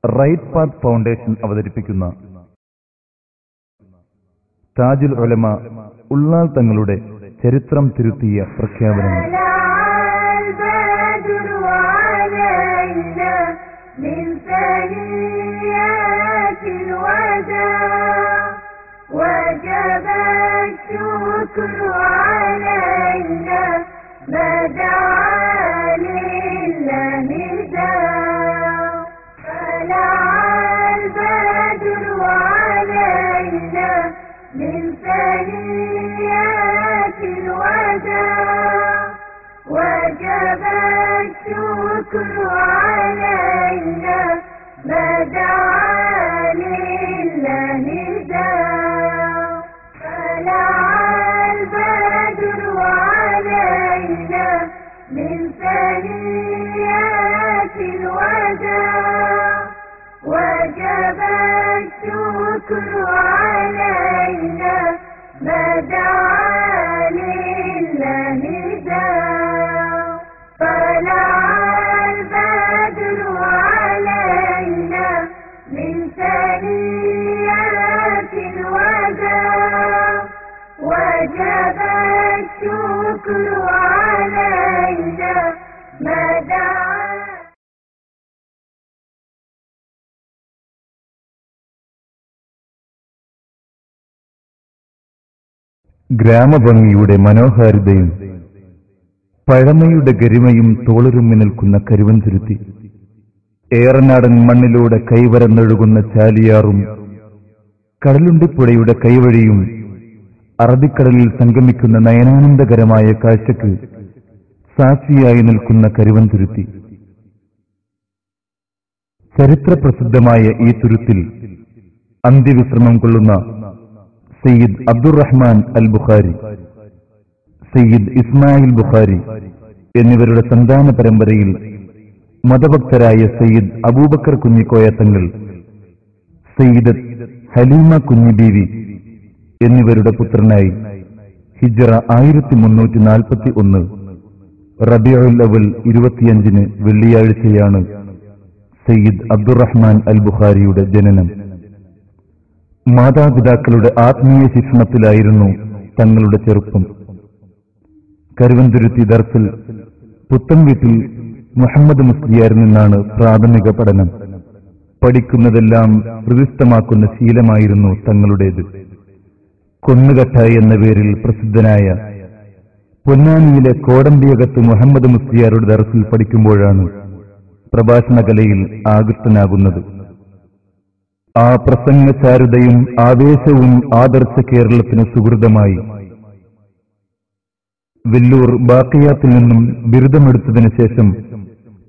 Right path foundation അവതരിപ്പിക്കുന്ന താജുൽ ഉലമ ഉള്ളാൾ തങ്ങളുടെ ചരിത്രം തിരുത്തിയ പ്രഖ്യാപനങ്ങൾ. وجب الشكر علينا ما دعا لله داع طلع البدر علينا من ثنيات الوداع وجب الشكر علينا ما دعا لله داع طلع البدر علينا من ثنيات الوداع وجب الشكر علينا ما دعا. ഗ്രാമഭംഗിയുടെ മനോഹാരിതയും പഴമയുടെ ഗരിമയും തോളുരുമ്മി നിൽക്കുന്ന കരുവന്തുരുത്തി, ഏറനാടൻ മണ്ണിലൂടെ കൈവരന്നൊഴുകുന്ന ചാലിയാറും കടലുണ്ടിപ്പുഴയുടെ കൈവഴിയും അറബിക്കടലിൽ സംഗമിക്കുന്ന നയനാനന്ദകരമായ കാഴ്ചക്ക് സാക്ഷിയായി നിൽക്കുന്ന കരുവന്തുരുത്തി. ചരിത്രപ്രസിദ്ധമായ ഈ തുരുത്തിൽ അന്ത്യവിശ്രമം കൊള്ളുന്ന സയ്യിദ് അബ്ദുറഹ്മാൻ അൽ ബുഖാരി, സയ്യിദ് ഇസ്മായിൽ ബുഖാരി എന്നിവരുടെ സന്താന പരമ്പരയിൽ മതഭക്തരായ സയ്യിദ് അബൂബക്കർ കുഞ്ഞിക്കോയ തങ്ങൾ, സയ്യിദ് ഹലീമ കുഞ്ഞി ബീവി എന്നിവരുടെ പുത്രനായി ഹിജ്റ 1341 റബീഉൽ അവൽ 25 വെള്ളിയാഴ്ചയാണ് സയ്യിദ് അബ്ദുറഹ്മാൻ അൽ ബുഖാരിയുടെ ജനനം. മാതാപിതാക്കളുടെ ആത്മീയ ശിക്ഷണത്തിലായിരുന്നു തങ്ങളുടെ ചെറുപ്പം. കരുവന്തുരുത്തി ദർസിൽ പുത്തൻ വീട്ടിൽ മുഹമ്മദ് മുസ്ലിയാരിൽ നിന്നാണ് പ്രാഥമിക പഠനം. പഠിക്കുന്നതെല്ലാം ഹൃദിസ്ഥമാക്കുന്ന ശീലമായിരുന്നു തങ്ങളുടേത്. കൊന്നുകട്ടായി എന്ന പേരിൽ പ്രസിദ്ധനായ പൊന്നാനിയിലെ കോടമ്പിയകത്ത് മുഹമ്മദ് മുസ്ലിയാരുടെ ദർസിൽ പഠിക്കുമ്പോഴാണ് പ്രഭാഷണ കലയിൽ ആകൃഷ്ടനാകുന്നത്. ആ പ്രസംഗചാരുതയും ആവേശവും ആദർശ കേരളത്തിന് സുഹൃതമായി. വെല്ലൂർ ബാക്കിയാത്തിൽ നിന്നും ബിരുദമെടുത്തതിനു ശേഷം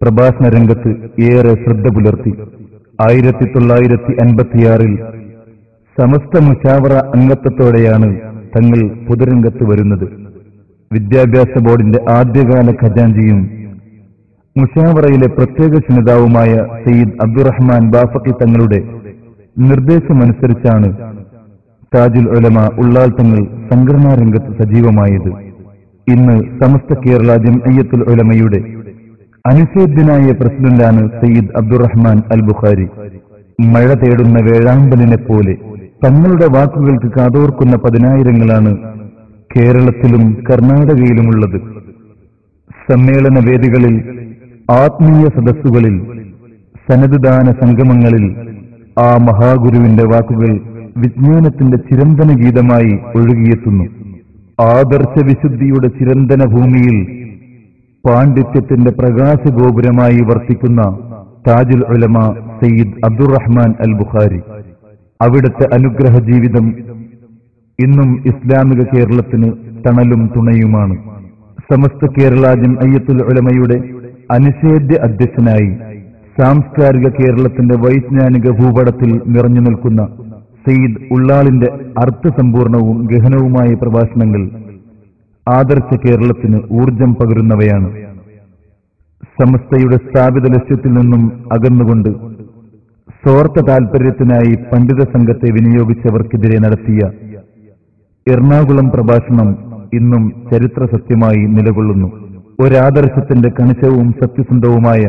പ്രഭാഷണ രംഗത്ത് ഏറെ ശ്രദ്ധ പുലർത്തി. 1956 സമസ്ത മുശാവറ അംഗത്വത്തോടെയാണ് തങ്ങൾ പൊതുരംഗത്ത് വരുന്നത്. വിദ്യാഭ്യാസ ബോർഡിന്റെ ആദ്യകാല ഖജാൻജിയും മുശാവറയിലെ പ്രത്യേക ക്ഷണിതാവുമായ സയ്യിദ് അബ്ദുറഹ്മാൻ ബാഫക്കി തങ്ങളുടെ നിർദ്ദേശമനുസരിച്ചാണ് താജുൽ ഉലമ ഉള്ളാൾ തങ്ങൾ സംഘടനാ രംഗത്ത് സജീവമായത്. ഇന്ന് സമസ്ത കേരള ജംഇയ്യത്തുൽ ഉലമയുടെ അനുശോധ്യനായ പ്രസിഡന്റാണ് സയ്യിദ് അബ്ദുറഹ്മാൻ അൽ ബുഖാരി. മഴ തേടുന്ന വേഴാമ്പലിനെ പോലെ തങ്ങളുടെ വാക്കുകൾക്ക് കാതോർക്കുന്ന പതിനായിരങ്ങളാണ് കേരളത്തിലും കർണാടകയിലുമുള്ളത്. സമ്മേളന വേദികളിൽ, ആത്മീയ സദസ്സുകളിൽ, സനദ്ദാന സംഗമങ്ങളിൽ ആ മഹാഗുരുവിന്റെ വാക്കുകൾ വിജ്ഞാനത്തിന്റെ ചിരന്തന ഗീതമായി ഒഴുകിയെത്തുന്നു. ആദർശ വിശുദ്ധിയുടെ ചിരന്തന ഭൂമിയിൽ പാണ്ഡിത്യത്തിന്റെ പ്രകാശഗോപുരമായി വർത്തിക്കുന്ന താജുൽ ഉലമ സയ്യിദ് അബ്ദുറഹ്മാൻ അൽ ബുഖാരി. അവിടുത്തെ അനുഗ്രഹ ജീവിതം ഇന്നും ഇസ്ലാമിക കേരളത്തിന് തണലും തുണയുമാണ്. സമസ്ത കേരള ജംഇയ്യത്തുൽ ഉലമയുടെ അനിഷേധ്യ അധ്യക്ഷനായി സാംസ്കാരിക കേരളത്തിന്റെ വൈജ്ഞാനിക ഭൂപടത്തിൽ നിറഞ്ഞു നിൽക്കുന്ന സയ്യിദ് ഉള്ളാളിന്റെ അർത്ഥസമ്പൂർണവും ഗഹനവുമായ പ്രഭാഷണങ്ങൾ ആദർശ കേരളത്തിന് ഊർജം പകരുന്നവയാണ്. സമസ്തയുടെ സ്ഥാപിത ലക്ഷ്യത്തിൽ നിന്നും അകന്നുകൊണ്ട് സ്വാർത്ഥ താൽപര്യത്തിനായി പണ്ഡിത സംഘത്തെ വിനിയോഗിച്ചവർക്കെതിരെ നടത്തിയ എറണാകുളം പ്രഭാഷണം ഇന്നും ചരിത്ര സത്യമായി നിലകൊള്ളുന്നു. ഒരാദർശത്തിന്റെ കണിശവും സത്യസന്ധവുമായ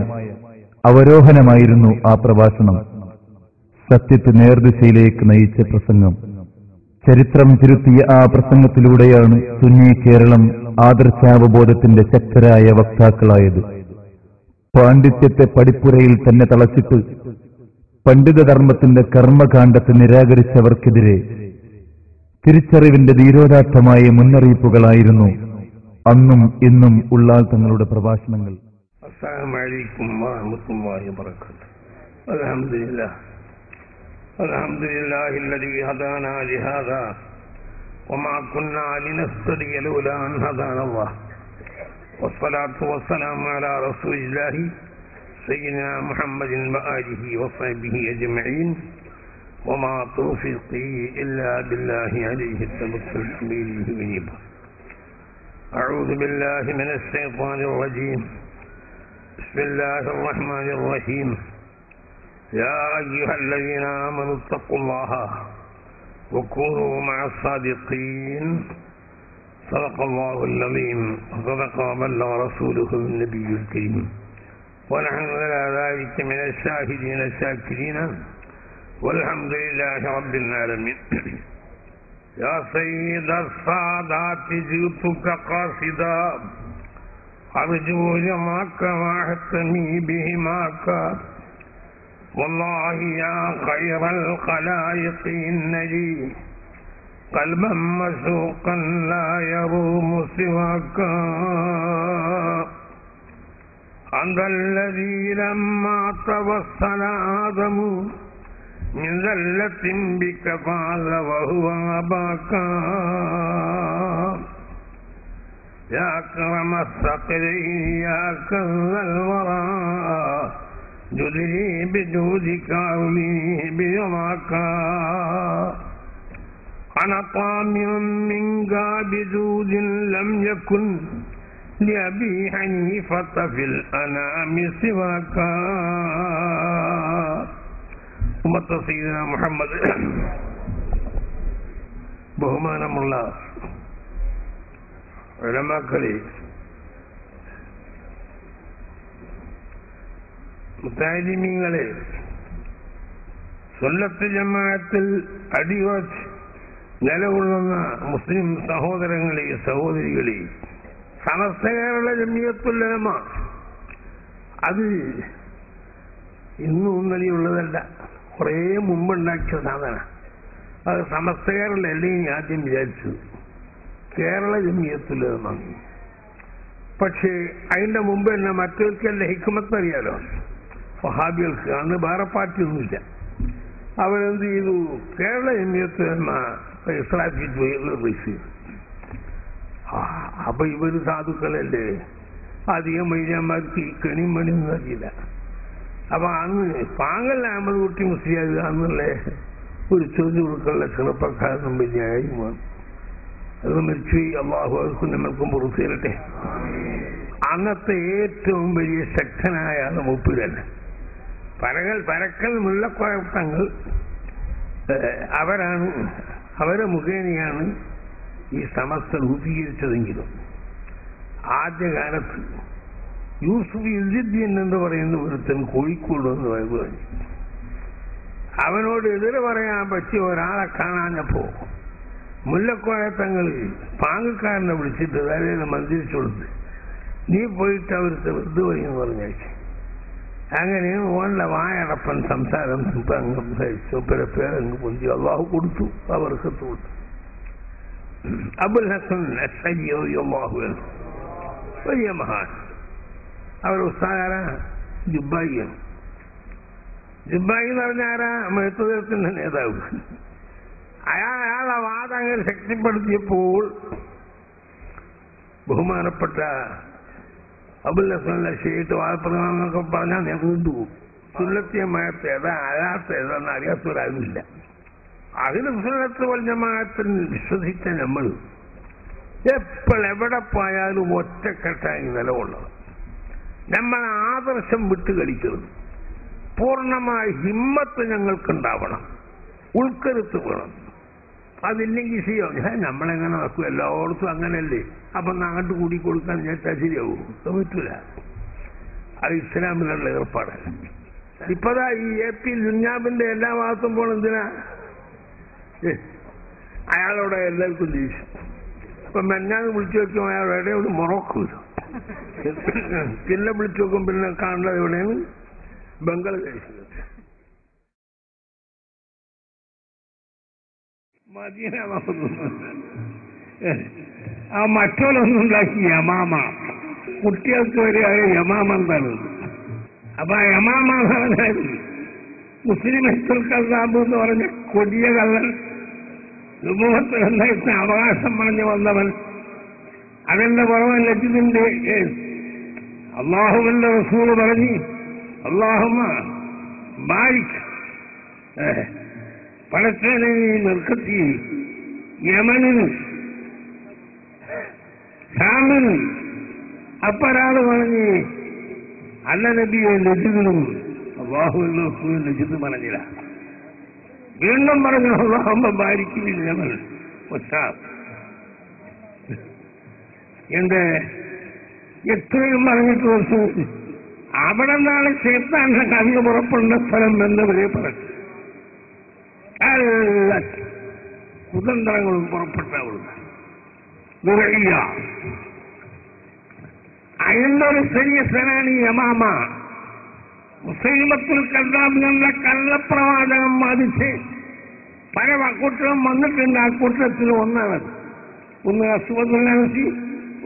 അവരോഹനമായിരുന്നു ആ പ്രഭാഷണം. സത്യത്തെ നേർദിശയിലേക്ക് നയിച്ച പ്രസംഗം. ചരിത്രം തിരുത്തിയ ആ പ്രസംഗത്തിലൂടെയാണ് സുന്നി കേരളം ആദർശാവബോധത്തിന്റെ ശക്തരായ വക്താക്കളായത്. പാണ്ഡിത്യത്തെ പടിപ്പുരയിൽ തന്നെ തളച്ചിട്ട് പണ്ഡിതധർമ്മത്തിന്റെ കർമ്മകാണ്ഡത്തെ നിരാകരിച്ചവർക്കെതിരെ തിരിച്ചറിവിന്റെ ധീരോദാത്തമായ മുന്നറിയിപ്പുകളായിരുന്നു അന്നും ഇന്നും ഉള്ളാൾ തങ്ങളുടെ പ്രഭാഷണങ്ങൾ. അസ്സലാമു അലൈക്കും വറഹ്മത്തുള്ളാഹി വബറകാതുഹു. അൽഹംദുലില്ലാഹി അൽദീ ഹദാനാ ലിഹാദാ വമാ കുന്നാ ലിനഹ്തദിയ ലൗലാ അൻ ഹദാനല്ലാഹ് വസ്സലാത്തു വസ്സലാമു അലാ റസൂലില്ലാഹി സയ്യിദിനാ മുഹമ്മദിൻ വആലിഹി വസഹ്ബിഹി അജ്മഈൻ വമാ തൗഫീഖി ഇല്ലാ ബില്ലാഹി അലൈഹി തവക്കൽതു വഇലൈഹി ഉനീബ്. അഊദു ബില്ലാഹി മിനശ് ശൈത്വാനിർ റജീം. بسم الله الرحمن الرحيم. يا أيها الذين آمنوا اتقوا الله وكونوا مع الصادقين. صدق الله العظيم وصدق وبلغ رسوله النبي الكريم ونحن على ذلك من الشاهدين الشاكرين والحمد لله رب العالمين. يا سيد السادات جئتك قاصدا أرجو جمعك واحتمي بهماك والله يا خير الخلائق إن لي قلبا مشوقا لا يروم سواك. أنت الذي لما توصل آدم من ذلة بك فعل وهو أباك. يا أكرم الثقلين يا كنز الورى جدني بجودك أوليه برضاك. أنا طامع منك بجود لم يكن لأبي حنيفة في الأنام سواك. أمة سيدنا محمد ബഹുമാനമുള്ള ഉലമാക്കളെ, മുത്താലിമീങ്ങളെ, സുന്നത്ത് ജമാഅത്തിൽ അടിയുറച്ച് നിലകൊള്ളുന്ന മുസ്ലിം സഹോദരങ്ങളെ, സഹോദരികളെ, സമസ്ത കേരള ജമിയത്തുൽ ഉലമ അത് ഇന്നും ഇന്നലെയുള്ളതല്ല, കുറേ മുമ്പുണ്ടാക്കിയ സാധന. അത് സമസ്ത കേരള അല്ലെങ്കിൽ ആദ്യം വിചാരിച്ചു കേരള ജമിയത്തുൽ ഉലമ. പക്ഷേ അതിന്റെ മുമ്പ് തന്നെ മറ്റവർക്കല്ല ഹിക്മത്ത് അറിയാലോ, വഹാബികൾക്ക്. അന്ന് വേറെ പാർട്ടിയൊന്നുമില്ല. അവരെന്ത് ചെയ്തു? കേരള ജമിയത്തുൽ ഉലമ ഇസ്ലാമിക് റൈസ്. അപ്പൊ ഇവര് സാധുക്കളല്ലേ, അധികം മൈനാമാർക്ക് കെണിമണിയൊന്നും അറിയില്ല. അപ്പൊ അന്ന് പാങ്ങൽ അഹമ്മദ് കുട്ടി മുസ്ലിയാർ എന്നുള്ള ഒരു ചോദ്യങ്ങൾക്കുള്ള ചെറുപ്പക്കാരനും വലിയ ആയിരുന്നു. അത് മരിച്ചു. അള്ളാഹു അവർക്കും നമ്മൾക്കും പുറത്തു തരട്ടെ. അന്നത്തെ ഏറ്റവും വലിയ ശക്തനായ മൂപ്പര് തന്നെ പരക്കൽ മുല്ലക്കോയത്തങ്ങൾ. അവരെ മുഖേനയാണ് ഈ സമസ്ത രൂപീകരിച്ചതെങ്കിലും ആദ്യകാലത്ത് യൂസുഫ് ഇസുദ്ദീൻ എന്ന് പറയുന്ന ഒരുത്തൻ കോഴിക്കോട് എന്ന് പറഞ്ഞു. അവനോട് എതിരെ പറയാൻ പറ്റിയ ഒരാളെ കാണാഞ്ഞപ്പോ മുല്ലക്കോയത്തങ്ങൾ പാങ്ങക്കാരനെ വിളിച്ചിട്ട് അതായത് മന്ത്രിച്ചു കൊടുത്ത്, നീ പോയിട്ട് അവർക്ക് വെറുതെ പറയുമെന്ന് പറഞ്ഞയച്ചു. അങ്ങനെ ഓന്റെ വായടപ്പൻ സംസാരം സംസാരിച്ചു. പേരങ്ങ് പൊന്തി അള്ളാഹു കൊടുത്തു, അവർക്ക് കൊടുത്തു. അബുൽ ഹസൻ അശ്അരി റളിയല്ലാഹു അൻഹു വലിയ മഹാൻ. അവർ ഉസ്താദാര ജുബ്ബായിയാണ്. ജുബ്ബായി എന്ന് പറഞ്ഞാരാ? മഹത്തുദത്തിന്റെ നേതാവ്. അയാളെ വാദങ്ങൾ ശക്തിപ്പെടുത്തിയപ്പോൾ ബഹുമാനപ്പെട്ട അബുൽ ഹസൻ അശ്അരി വാദപ്രധാനമൊക്കെ പറഞ്ഞാൽ ഞാൻ കൊണ്ടുപോകും. സുന്നത്തിയമായത്ത് ഏതാ അല്ലാത്ത ഏതാന്ന് അറിയാത്തവരാരുമില്ല. അതിന് സുന്നത്ത് വൽ ജമാഅത്തിൽ വിശ്വസിച്ച നമ്മൾ എപ്പോഴെവിടെ പോയാലും ഒറ്റക്കെട്ടായി നിലകൊള്ളണം. നമ്മൾ ആദർശം വിട്ട് കളിക്കരുത്. പൂർണ്ണമായ ഹിമ്മത്ത് ഞങ്ങൾക്കുണ്ടാവണം, ഉൾക്കരുത്ത് വേണം. അതില്ലെങ്കിൽ ശരിയാവും. നമ്മളെങ്ങനെ നടക്കും? എല്ലായിടത്തും അങ്ങനെയല്ലേ. അപ്പൊ അങ്ങോട്ട് കൂടി കൊടുക്കാൻ ചേട്ടാ ശരിയാവും? പറ്റൂല. അത് ഇസ്ലാമിലുള്ള ഏർപ്പാടല്ല. ഇപ്പതാ ഈ AP ലുഞ്ഞാബിന്റെ എല്ലാ ഭാഗത്തും പോകണം. എന്തിനാ? അയാളോടെ എല്ലാവർക്കും ദേഷ്യം. അപ്പൊ മെന്നാന്ന് വിളിച്ചു വെക്കും, അയാൾ എവിടെയോട് മൊറോക്കൂല. പിന്നെ വിളിച്ചു നോക്കും, പിന്നെ കാണുന്നത് എവിടെയാണ്? ബംഗ്ലാദേശിൽ. മദീന ആ മറ്റോലൊന്നുണ്ടാക്കി യമാമ. കുട്ടികൾക്ക് വരെ യമാമ എന്താണ്? അപ്പൊ ആ യമാമ മുസ്ലിം കസാബ് എന്ന് പറഞ്ഞ കൊടിയ കള്ളൻ, സമൂഹത്തിൽ അവകാശം പറഞ്ഞു വന്നവൻ. അതിന്റെ പുറമെ ലജ്ജിന്റെ അള്ളാഹുവിന്റെ റസൂല് പറഞ്ഞ് അല്ലാഹുമ്മ ബാരിക് പടച്ചവനെ നിർക്കത്തി യമനിന് ഷാമിന്. അപ്പൊരാള് പറഞ്ഞ് അല്ല നബിയെ ലജ്ജിനും അള്ളാഹുവിന്റെ റസൂൽ ലജ്ജിന്ന് പറഞ്ഞില്ല. വീണ്ടും പറഞ്ഞു അല്ലാഹുമ്മ ബാരിക് ലിൽ യമൻ വശാം. എന്റെ എത്രയും പറഞ്ഞിട്ട് റസൂൽ അവിടെ നിന്നാണ് ശൈത്താന്റെ കണ്ണ് പുറപ്പെടുന്ന സ്ഥലം എന്നവരെ പറഞ്ഞു. എല്ലാ കുതന്ത്രങ്ങളും പുറപ്പെട്ടവളുണ്ട്. അതിന്റെ ഒരു സീരിയസനാണ് ഈ യമാമ. മുസൈലമത്തുൽ കദ്ദാബ് എന്ന കള്ളപ്രവാചകം ബാധിച്ച് പല കൂട്ടരും വന്നിട്ടുണ്ട്. ആ കൂട്ടത്തിൽ ഒന്നാണ് ഒന്ന് അസ്വദുൽ അൻസി,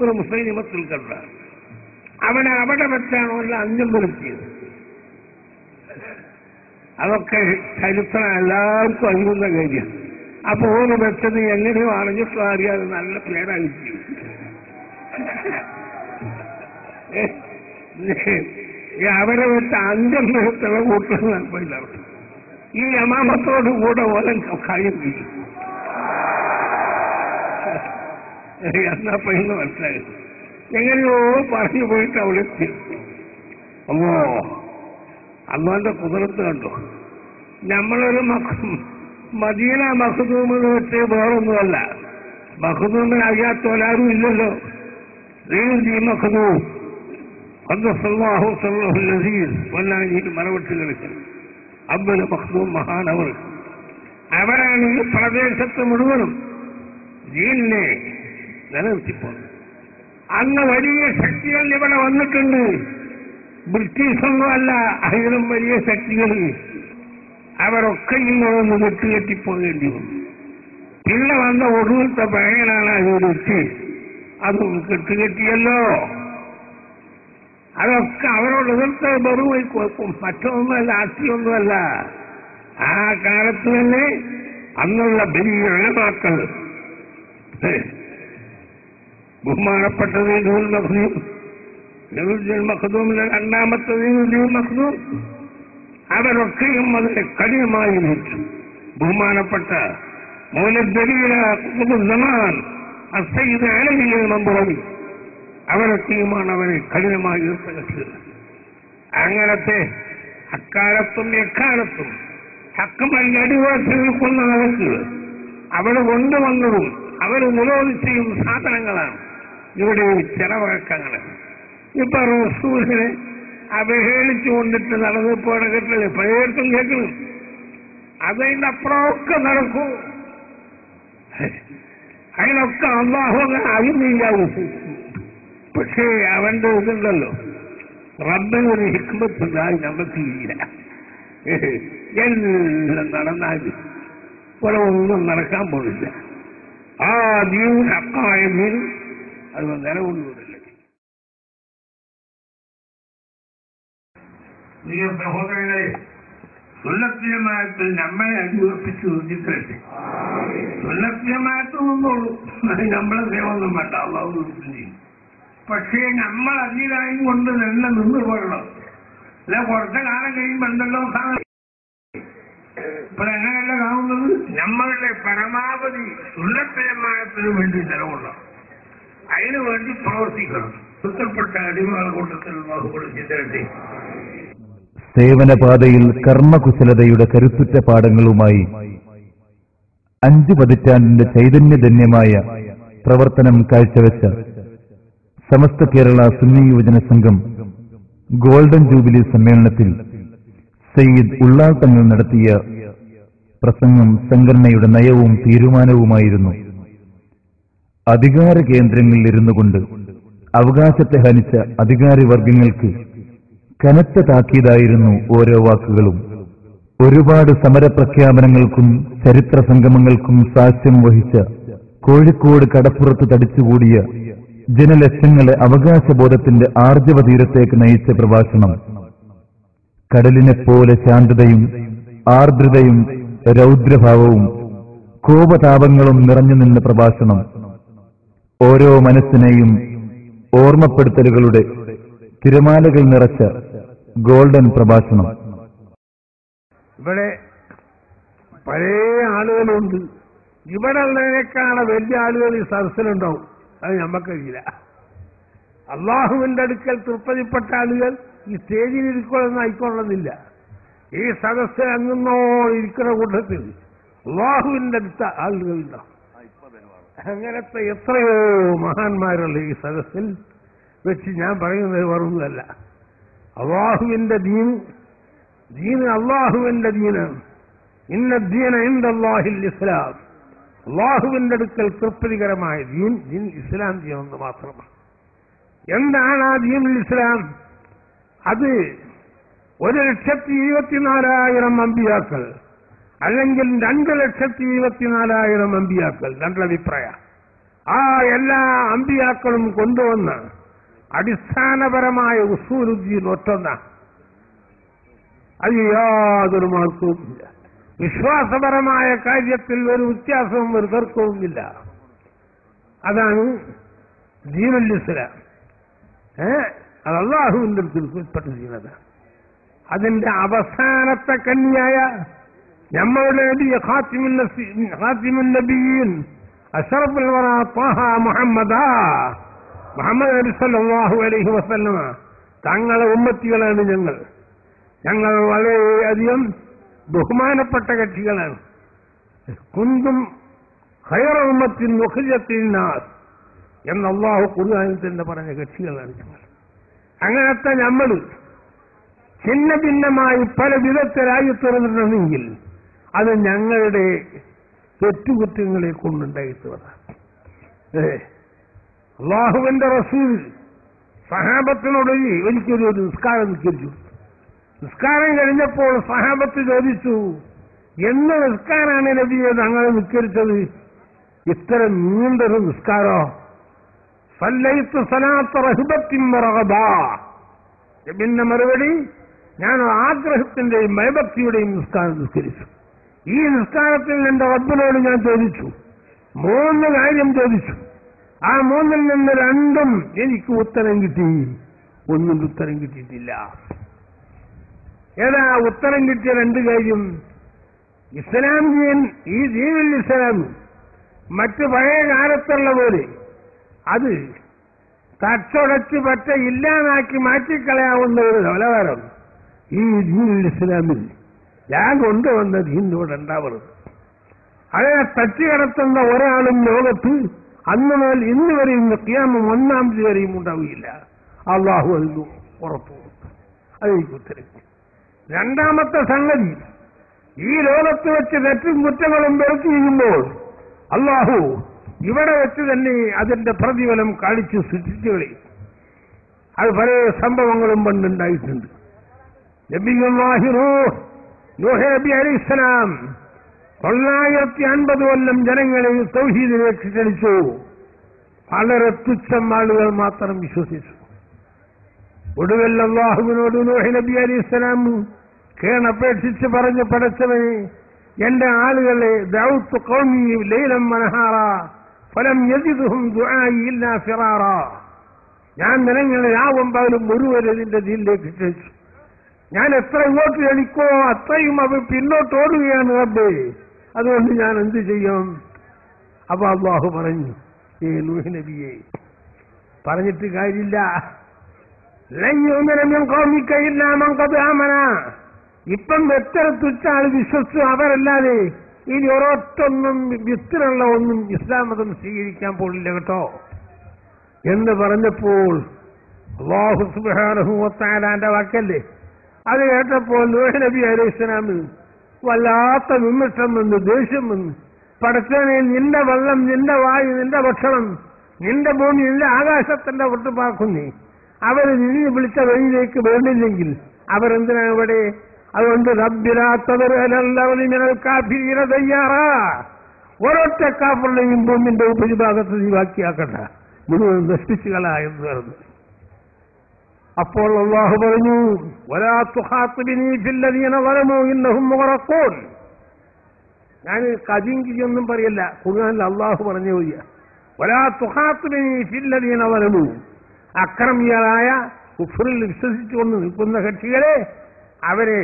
ഒരു മുസൈലമത്തുൽ കദ്ദാബ്. അവനെ അവിടെ വെച്ചാണ് എല്ലാം അഞ്ചം വരുത്തിയത്. അതൊക്കെ ചരിത്രം എല്ലാവർക്കും അറിയുന്ന കാര്യം. അപ്പൊ ഓര് വെച്ചത് എങ്ങനെയോ അറിഞ്ഞിട്ടോ അറിയാതെ നല്ല പേരായി. അവരെ വെച്ച അഞ്ചം വരത്തുള്ള കൂട്ടുന്ന പോയില്ല. ഈ യമാമത്തോട് കൂടെ ഓലൻ കാര്യം ചെയ്യും. എന്നാ പോയിന്ന് മനസ്സിലായി. എങ്ങനെയോ പറഞ്ഞു പോയിട്ട് അവിടെ എത്തി. അമ്മോ, അള്ളാന്റെ കുതിരത്ത് കണ്ടു. നമ്മളൊരു മദീന മഖ്ദൂമിൽ വെച്ച് വേറൊന്നുമല്ല. മഖ്ദൂമിന് അറിയാത്തവരാരും ഇല്ലല്ലോ. മഖ്ദൂം മറവിട്ട് കളിക്കും. അബ്ബുൽ മഖ്ദൂം മഹാനവർ. അവരാണ് ഈ പ്രദേശത്ത് മുഴുവനും ദീനിനെ നിലനിർത്തിപ്പോകുന്നത്. അന്ന് വലിയ ശക്തികൾ ഇവിടെ വന്നിട്ടുണ്ട്. ബ്രിട്ടീഷൊന്നും അല്ല, അതിലും വലിയ ശക്തികൾ. അവരൊക്കെ ഇന്നൊന്ന് വെട്ടുകെട്ടിപ്പോകേണ്ടി വന്നു. പിന്നെ വന്ന ഒടുവിലത്തെ പഴയനാണ് അതിലൊരുത്തി. അതും കെട്ടുകെട്ടിയല്ലോ. അതൊക്കെ അവരോട് എതിർത്ത് ബറുവായി കൊടുക്കും. മറ്റൊന്നുമല്ല, ആസ്തിയൊന്നുമല്ല. ആ കാലത്ത് തന്നെ അന്നുള്ള വലിയ ഇളമാക്കൾ ബഹുമാനപ്പെട്ടത് മഖ്ദൂമിലെ രണ്ടാമത്തത് മഖ്ദൂം. അവരൊക്കെയും അതിനെ കഠിനമായി വെച്ചു. ബഹുമാനപ്പെട്ട മൗലദ്ദലീലമാൻ അസയ്യിദ് അലവി മമ്പുറവി അവരൊക്കെയുമാണ് അവരെ കഠിനമായി ഉയർത്തത്. അങ്ങനത്തെ അക്കാലത്തും എക്കാലത്തും ഹക്കുമല്ല അടിവാസി നിൽക്കുന്ന നിലക്ക് അവർ കൊണ്ടുവന്നതും അവർ നിരോധിച്ചും സാധനങ്ങളാണ് ഇവിടെ ചെലവാക്കങ്ങൾ. ഇപ്പൊ റസൂലിനെ അവഹേളിച്ചു കൊണ്ടിട്ട് നടന്നപ്പോടെ കേട്ടില്ലേ? പലയിടത്തും കേൾക്കണം. അതിന്റെ അപ്പുറമൊക്കെ നടക്കൂ. അതിനൊക്കെ അല്ലാഹു അറിഞ്ഞില്ലാവും. പക്ഷേ അവന്റെ ഇതുണ്ടല്ലോ, റബ്ബിന് ഒരു ഹിക്മത്തുണ്ടായി നമുക്കില്ല. എല്ലാം നടന്നാൽ ഇവിടെ ഒന്നും നടക്കാൻ പോണില്ല. ആ ദീൻ ഹക്കായ ദീൻ അത് നിലകൊണ്ടുവിടില്ല. സഹോദരങ്ങളെ, സുന്നത്തിയമായത്തിൽ നമ്മളെ അടിയുറപ്പിച്ചു ചിത്രട്ടെ. സുന്നത്തിയമായത്ത് നിന്നുള്ളൂ. നമ്മളെ സേവൊന്നും വേണ്ട, അള്ളാഹു ചെയ്യും. പക്ഷേ നമ്മൾ അധികാരം കൊണ്ട് തന്നെ നിന്ന് പോകണം. അല്ല കുറച്ച കാലം കഴിയുമ്പോൾ എന്തെല്ലോ കാണാം. ഇപ്പോൾ എങ്ങനെയല്ല കാണുന്നത്? നമ്മളുടെ പരമാവധി സുന്നത്തിയമായത്തിന് വേണ്ടി ചെലവുണ്ടാവും. അതിനു വേണ്ടി പ്രവർത്തിക്കണം. സുത്തപ്പെട്ട അടിമകൾ കൂട്ടത്തിൽ ബാഹുപടി ചിത്രട്ടെ. സേവനപാതയിൽ കർമ്മകുശലതയുടെ കരുത്തുറ്റ പാഠങ്ങളുമായി 5 പതിറ്റാണ്ടിന്റെ ചൈതന്യധന്യമായ പ്രവർത്തനം കാഴ്ചവെച്ച സമസ്ത കേരള സുന്നി യുവജന സംഘം ഗോൾഡൻ ജൂബിലി സമ്മേളനത്തിൽ സയ്യിദ് ഉള്ളാൾ തങ്ങൾ നടത്തിയ പ്രസംഗം സംഘടനയുടെ നയവും തീരുമാനവുമായിരുന്നു. അധികാര കേന്ദ്രങ്ങളിൽ ഇരുന്നുകൊണ്ട് അവകാശത്തെ ഹനിച്ച അധികാരിവർഗങ്ങൾക്ക് കനത്ത താക്കീതായിരുന്നു ഓരോ വാക്കുകളും. ഒരുപാട് സമരപ്രഖ്യാപനങ്ങൾക്കും ചരിത്ര സംഗമങ്ങൾക്കും സാക്ഷ്യം വഹിച്ച കോഴിക്കോട് കടപ്പുറത്ത് തടിച്ചുകൂടിയ ജനലക്ഷങ്ങളെ അവകാശബോധത്തിന്റെ ആർജവതീരത്തേക്ക് നയിച്ച പ്രഭാഷണം, കടലിനെപ്പോലെ ശാന്തതയും ആർദ്രതയും രൗദ്രഭാവവും കോപതാപങ്ങളും നിറഞ്ഞു നിന്ന പ്രഭാഷണം, ഓരോ മനസ്സിനെയും ഓർമ്മപ്പെടുത്തലുകളുടെ തിരമാലകൾ നിറച്ച ഗോൾഡൻ പ്രഭാഷണം. ഇവിടെ പഴയ ആളുകളുണ്ട്. ഇവിടെ ഉള്ളതിനേക്കാണ് വലിയ ആളുകൾ ഈ സദസ്സിലുണ്ടാവും. അത് നമുക്കറിയില്ല. അള്ളാഹുവിന്റെ അടുക്കൽ തൃപ്തിപ്പെട്ട ആളുകൾ ഈ സ്റ്റേജിൽ ഇരിക്കണമെന്ന് ആയിക്കൊള്ളുന്നില്ല. ഈ സദസ്സിൽ അങ്ങുന്നോ ഇരിക്കുന്ന കൂട്ടത്തിൽ അള്ളാഹുവിന്റെ അടുത്ത ആളുകളുണ്ടാവും. അങ്ങനത്തെ എത്രയോ മഹാന്മാരുള്ള ഈ സദസ്സിൽ വെച്ച് ഞാൻ പറയുന്നത് വേറൊന്നുമല്ല. അള്ളാഹുവിന്റെ ദീൻ അള്ളാഹുവിന്റെ ദീനാണ്. ഇന്ന ദീന ഇൻദല്ലാഹിൽ ഇസ്ലാം. അള്ളാഹുവിന്റെ അടുക്കൽ തൃപ്തികരമായ ദീൻ ഇസ്ലാം ദീനെന്ന് മാത്രമാണ്. എന്താണ് ആ ദീനുൽ ഇസ്ലാം? അത് 1,24,000 അമ്പിയാക്കൾ, അല്ലെങ്കിൽ 2,24,000 അമ്പിയാക്കൾ, രണ്ടഭിപ്രായം. ആ എല്ലാ അമ്പിയാക്കളും കൊണ്ടുവന്ന അടിസ്ഥാനപരമായ ഉസൂലുദ്ദീൻ ഒറ്റൊന്നാണ്. അത് യാതൊരു മാർക്കവുമില്ല. വിശ്വാസപരമായ കാര്യത്തിൽ ഒരു വ്യത്യാസവും ഒരു തർക്കവുമില്ല. അതാണ് ദീനുൽ ഇസ്ലാം. അത് അള്ളാഹുവിന്റെ അടുത്ത് ദീനത. അതിന്റെ അവസാനത്തെ കന്യായ നമ്മളുടെ നബി ഖാതിമുൻ നബിയീൻ അഷ്റഫുൽ വറാ ത്വാഹ മുഹമ്മദ് നബി സല്ലല്ലാഹു അലൈഹി വസല്ലമ തങ്ങളെ ഉമ്മത്തികളാണ് ഞങ്ങൾ വളരെയധികം ബഹുമാനപ്പെട്ട കക്ഷികളാണ്. കുന്തും ഖൈറ ഉമ്മത്തിൻ ഉഖ്രിജത്തിൻ നാസ് എന്ന് അല്ലാഹു ഖുർആനിൽ തന്നെ പറഞ്ഞ കക്ഷികളാണ് ഞങ്ങൾ. അങ്ങനത്തെ നമ്മൾ ഛിന്ന ഭിന്നമായി പല വിധത്തിലായി തീർന്നിട്ടുണ്ടെങ്കിൽ അത് ഞങ്ങളുടെ തെറ്റുകുറ്റങ്ങളെ കൊണ്ടുണ്ടായിട്ടുള്ളതാണ്. അള്ളാഹുവിന്റെ റസൂൽ സഹാബത്തിനോട് ഒരിക്കലും നിസ്കാരം നിസ്കരിച്ചു. നിസ്കാരം കഴിഞ്ഞപ്പോൾ സഹാബത്ത് ചോദിച്ചു, എന്ന് നിസ്കാരാണ് നബിയെ ഞങ്ങൾ നിസ്കരിച്ചത്? ഇത്തരം നീണ്ടൊരു നിസ്കാരോ? സല്ലൈത്തു സലാത്ത റഹ്ബത്തിൻ വറഗബാ. പിന്നെ മറുപടി, ഞാൻ ആഗ്രഹത്തിന്റെയും ഭയഭക്തിയുടെയും നിസ്കാരം നിസ്കരിച്ചു. ഈ നിസ്കാരത്തിൽ എന്റെ റബ്ബിനോട് ഞാൻ ചോദിച്ചു, 3 കാര്യം ചോദിച്ചു. ആ 3-ൽ നിന്ന് 2 എനിക്ക് ഉത്തരം കിട്ടി, 1 ഉത്തരം കിട്ടിയിട്ടില്ല. ഏതാ ഉത്തരം കിട്ടിയ 2 കാര്യം? ഇസ്ലാം ദീൻ, ഈ ദീനുൽ ഇസ്ലാം മറ്റ് പഴയ കാലത്തുള്ള പോലെ അത് തച്ചുടച്ച് പറ്റ ഇല്ലാതാക്കി മാറ്റിക്കളയാവുന്ന ഒരു നിലവാരം ഈ ദീനുൽ ഇസ്ലാമിൽ ഞാൻ കൊണ്ടുവന്ന ദീനിലൂടെ ഉണ്ടാവരുത്. അതിനെ തച്ചുകിടത്തുന്ന ഒരാളും ലോകത്ത് അന്ന് മുതൽ ഇന്ന് വരെയും ഖിയാമം 1-ാം തീയതി വരെയും ഉണ്ടാവുകയില്ല. അള്ളാഹു അതിന് ഉറപ്പു കൊടുത്തു. അതെനിക്ക് ഉത്തരം. 2-ാമത്തെ സംഗതി, ഈ ലോകത്ത് വെച്ച് തെറ്റും കുറ്റങ്ങളും വെറുത്തി ചെയ്യുമ്പോൾ അള്ളാഹു ഇവിടെ വെച്ച് തന്നെ അതിന്റെ പ്രതിഫലം കാണിച്ച് സൃഷ്ടിച്ചു കളയും. അത് പല സംഭവങ്ങളും പണ്ടുണ്ടായിട്ടുണ്ട്. നബിയുല്ലാഹി നൂഹ് നബി അലൈഹിസ്സലാം 950 കൊല്ലം ജനങ്ങളെ തൗഹീദിലേക്ക് ക്ഷണിച്ചു. വളരെ തുച്ഛം ആളുകൾ മാത്രം വിശ്വസിച്ചു. ഒടുവിൽ അല്ലാഹുവിനോട് നൂഹ് നബി അലൈഹിസ്സലാം കേണപേക്ഷിച്ച് പറഞ്ഞു, പടച്ചവനെ, എന്റെ ആളുകളെ ദഅഉതു ഖൗമി ലൈലൻ വനഹാറ ഫലം യജിദുഹും ദുആഇ ഇല്ലാ ഫിറാറ. ഞാൻ ജനങ്ങളെ രാവും പകലും ഒരുവരെ നിന്റെ ദീനിലേക്ക് ക്ഷണിച്ചു. ഞാൻ എത്ര ഇങ്ങോട്ട് ക്ഷണിക്കോ അത്രയും അവർ പിന്നോട്ട് ഓടുകയാണ് റബ്ബേ. അതുകൊണ്ട് ഞാൻ എന്ത് ചെയ്യും? അപ്പൊ അല്ലാഹു പറഞ്ഞു, ഏ നൂഹ് നബിയെ, പറഞ്ഞിട്ട് കാര്യമില്ല. ലൻ യുഅ്മിന മിൻ ഖൗമിക ഇല്ലാ മൻ ഖദ് ആമന. ഇപ്പം എത്ര തുച്ഛാൾ വിശ്വസിച്ചു അവരല്ലാതെ ഇനി ഒരൊറ്റൊന്നും വിത്തിലുള്ള ഒന്നും ഇസ്ലാം മതം സ്വീകരിക്കാൻ പോലില്ല കേട്ടോ എന്ന് പറഞ്ഞപ്പോൾ അല്ലാഹു സുബ്ഹാനഹു വ തആലാന്റെ വാക്കല്ലേ, അത് കേട്ടപ്പോൾ നൂഹ് നബി അലൈഹി ഇസ്ലാമിന് വല്ലാത്ത വിമർശം വന്ന് ദേഷ്യം വന്ന്, പടച്ചവനെ നിന്റെ വെള്ളം, നിന്റെ വായു, നിന്റെ ഭക്ഷണം, നിന്റെ ഭൂമി, നിന്റെ ആകാശത്തിന്റെ ഒട്ടുപാക്കുന്നേ, അവർ നിന്നെ വിളിച്ച വഴിയിലേക്ക് വേണ്ടില്ലെങ്കിൽ അവരെന്തിനാണ് ഇവിടെ? അതുകൊണ്ട് തയ്യാറാ, ഒരൊറ്റ കാഫറിനെയും ഭൂമിന്റെ ഉപരിഭാഗത്ത് നീ ബാക്കിയാക്കണ്ട, മുഴുവൻ നശിപ്പിച്ചുകളാ എന്ന് പറഞ്ഞു. അപ്പോൾ അല്ലാഹു പറഞ്ഞു, വലാ തുഖാതിബിനി ഫില്ലദീന ളലമൂ ഇന്നഹും മുഗ്റഖൂൻ. ഞാൻ കജിങ്കിയൊന്നും പറയല്ല, ഖുർആനിൽ അല്ലാഹു പറഞ്ഞു പോയ വലാ തുഖാതിബിനി ഫില്ലദീന ളലമൂ, അക്രമികളായ കുഫറിൽ വിശ്വസിച്ചുകൊണ്ട് നിൽക്കുന്ന കക്ഷികളെ അവരെ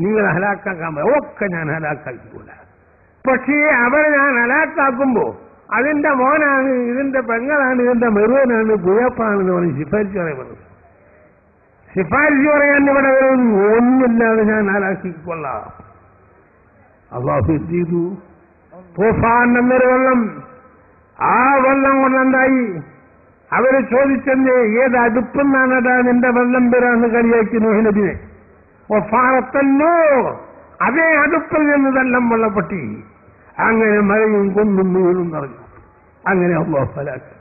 നിങ്ങൾ ഹലാക്കാൻ ഒക്കെ ഞാൻ ഹലാക്കാക്കിക്കൂല. പക്ഷേ അവരെ ഞാൻ ഹലാക്കാക്കുമ്പോ അതിന്റെ മോനാണ്, ഇതിന്റെ പെങ്ങളാണ്, ഇതിന്റെ മെറുവനാണ്, പുഴപ്പാണെന്ന് പറഞ്ഞ് ശിഫാരിച്ച് പറയാൻ പറഞ്ഞു. ശിഫാരിച്ച് പറയാൻ ഇവിടെ ഒന്നുമില്ലാതെ ഞാൻ ഹലാക്കിക്കൊള്ളാം. അല്ലാഹു ചെയ്തു. തൂഫാൻ എന്നൊരു വെള്ളം, ആ വെള്ളം കൊണ്ടെന്തായി? അവര് ചോദിച്ചെന്ന് ഏത് അടുപ്പെന്നാണടാ നിന്റെ വെള്ളം വരാന്ന് കളിയാക്കി നൂഹ് നബിയെ. ഒഫാറത്തല്ലോ, അതേ അടുപ്പിൽ നിന്ന് വെള്ളം വെള്ളപ്പെട്ടി. അങ്ങനെ മഴയും കൊന്നും വീഴും നിറഞ്ഞു. അങ്ങനെ അല്ലാഹു ഹലാക്കി.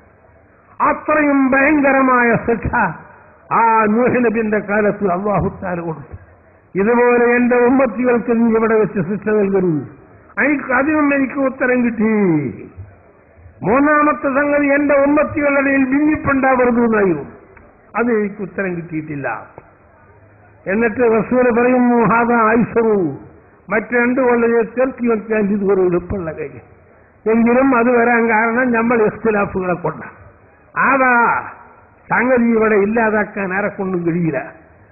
അത്രയും ഭയങ്കരമായ ശിക്ഷ ആ നൂഹ് നബിന്റെ കാലത്ത് അല്ലാഹു തആല കൊടുത്തു. ഇതുപോലെ എന്റെ ഉമ്മത്തികൾക്ക് നീ ഇവിടെ വെച്ച് ശിക്ഷ നൽകരുത്. അതിനും എനിക്ക് ഉത്തരം കിട്ടി. മൂന്നാമത്തെ സംഗതി, എന്റെ ഉമ്മത്തികളുടെ ഇടയിൽ ഭിന്നിപ്പുണ്ടാവരുത് എന്നായിരുന്നു. അത് എനിക്ക് ഉത്തരം കിട്ടിയിട്ടില്ല. എന്നിട്ട് റസൂൽ പറയുന്നു, ഹാദാ ഐസറു, മറ്റ് രണ്ടു കൊല്ലം ചേർത്തി വെക്കാൻ ഇത് ഒരു എളുപ്പമുള്ള കാര്യം. എങ്കിലും അത് വരാൻ കാരണം നമ്മൾ ഇഖ്തിലാഫുകളെ കൊണ്ടാണ്. അതാ സംഗതി ഇവിടെ ഇല്ലാതാക്കാൻ ആരെക്കൊണ്ടും കഴിയില്ല.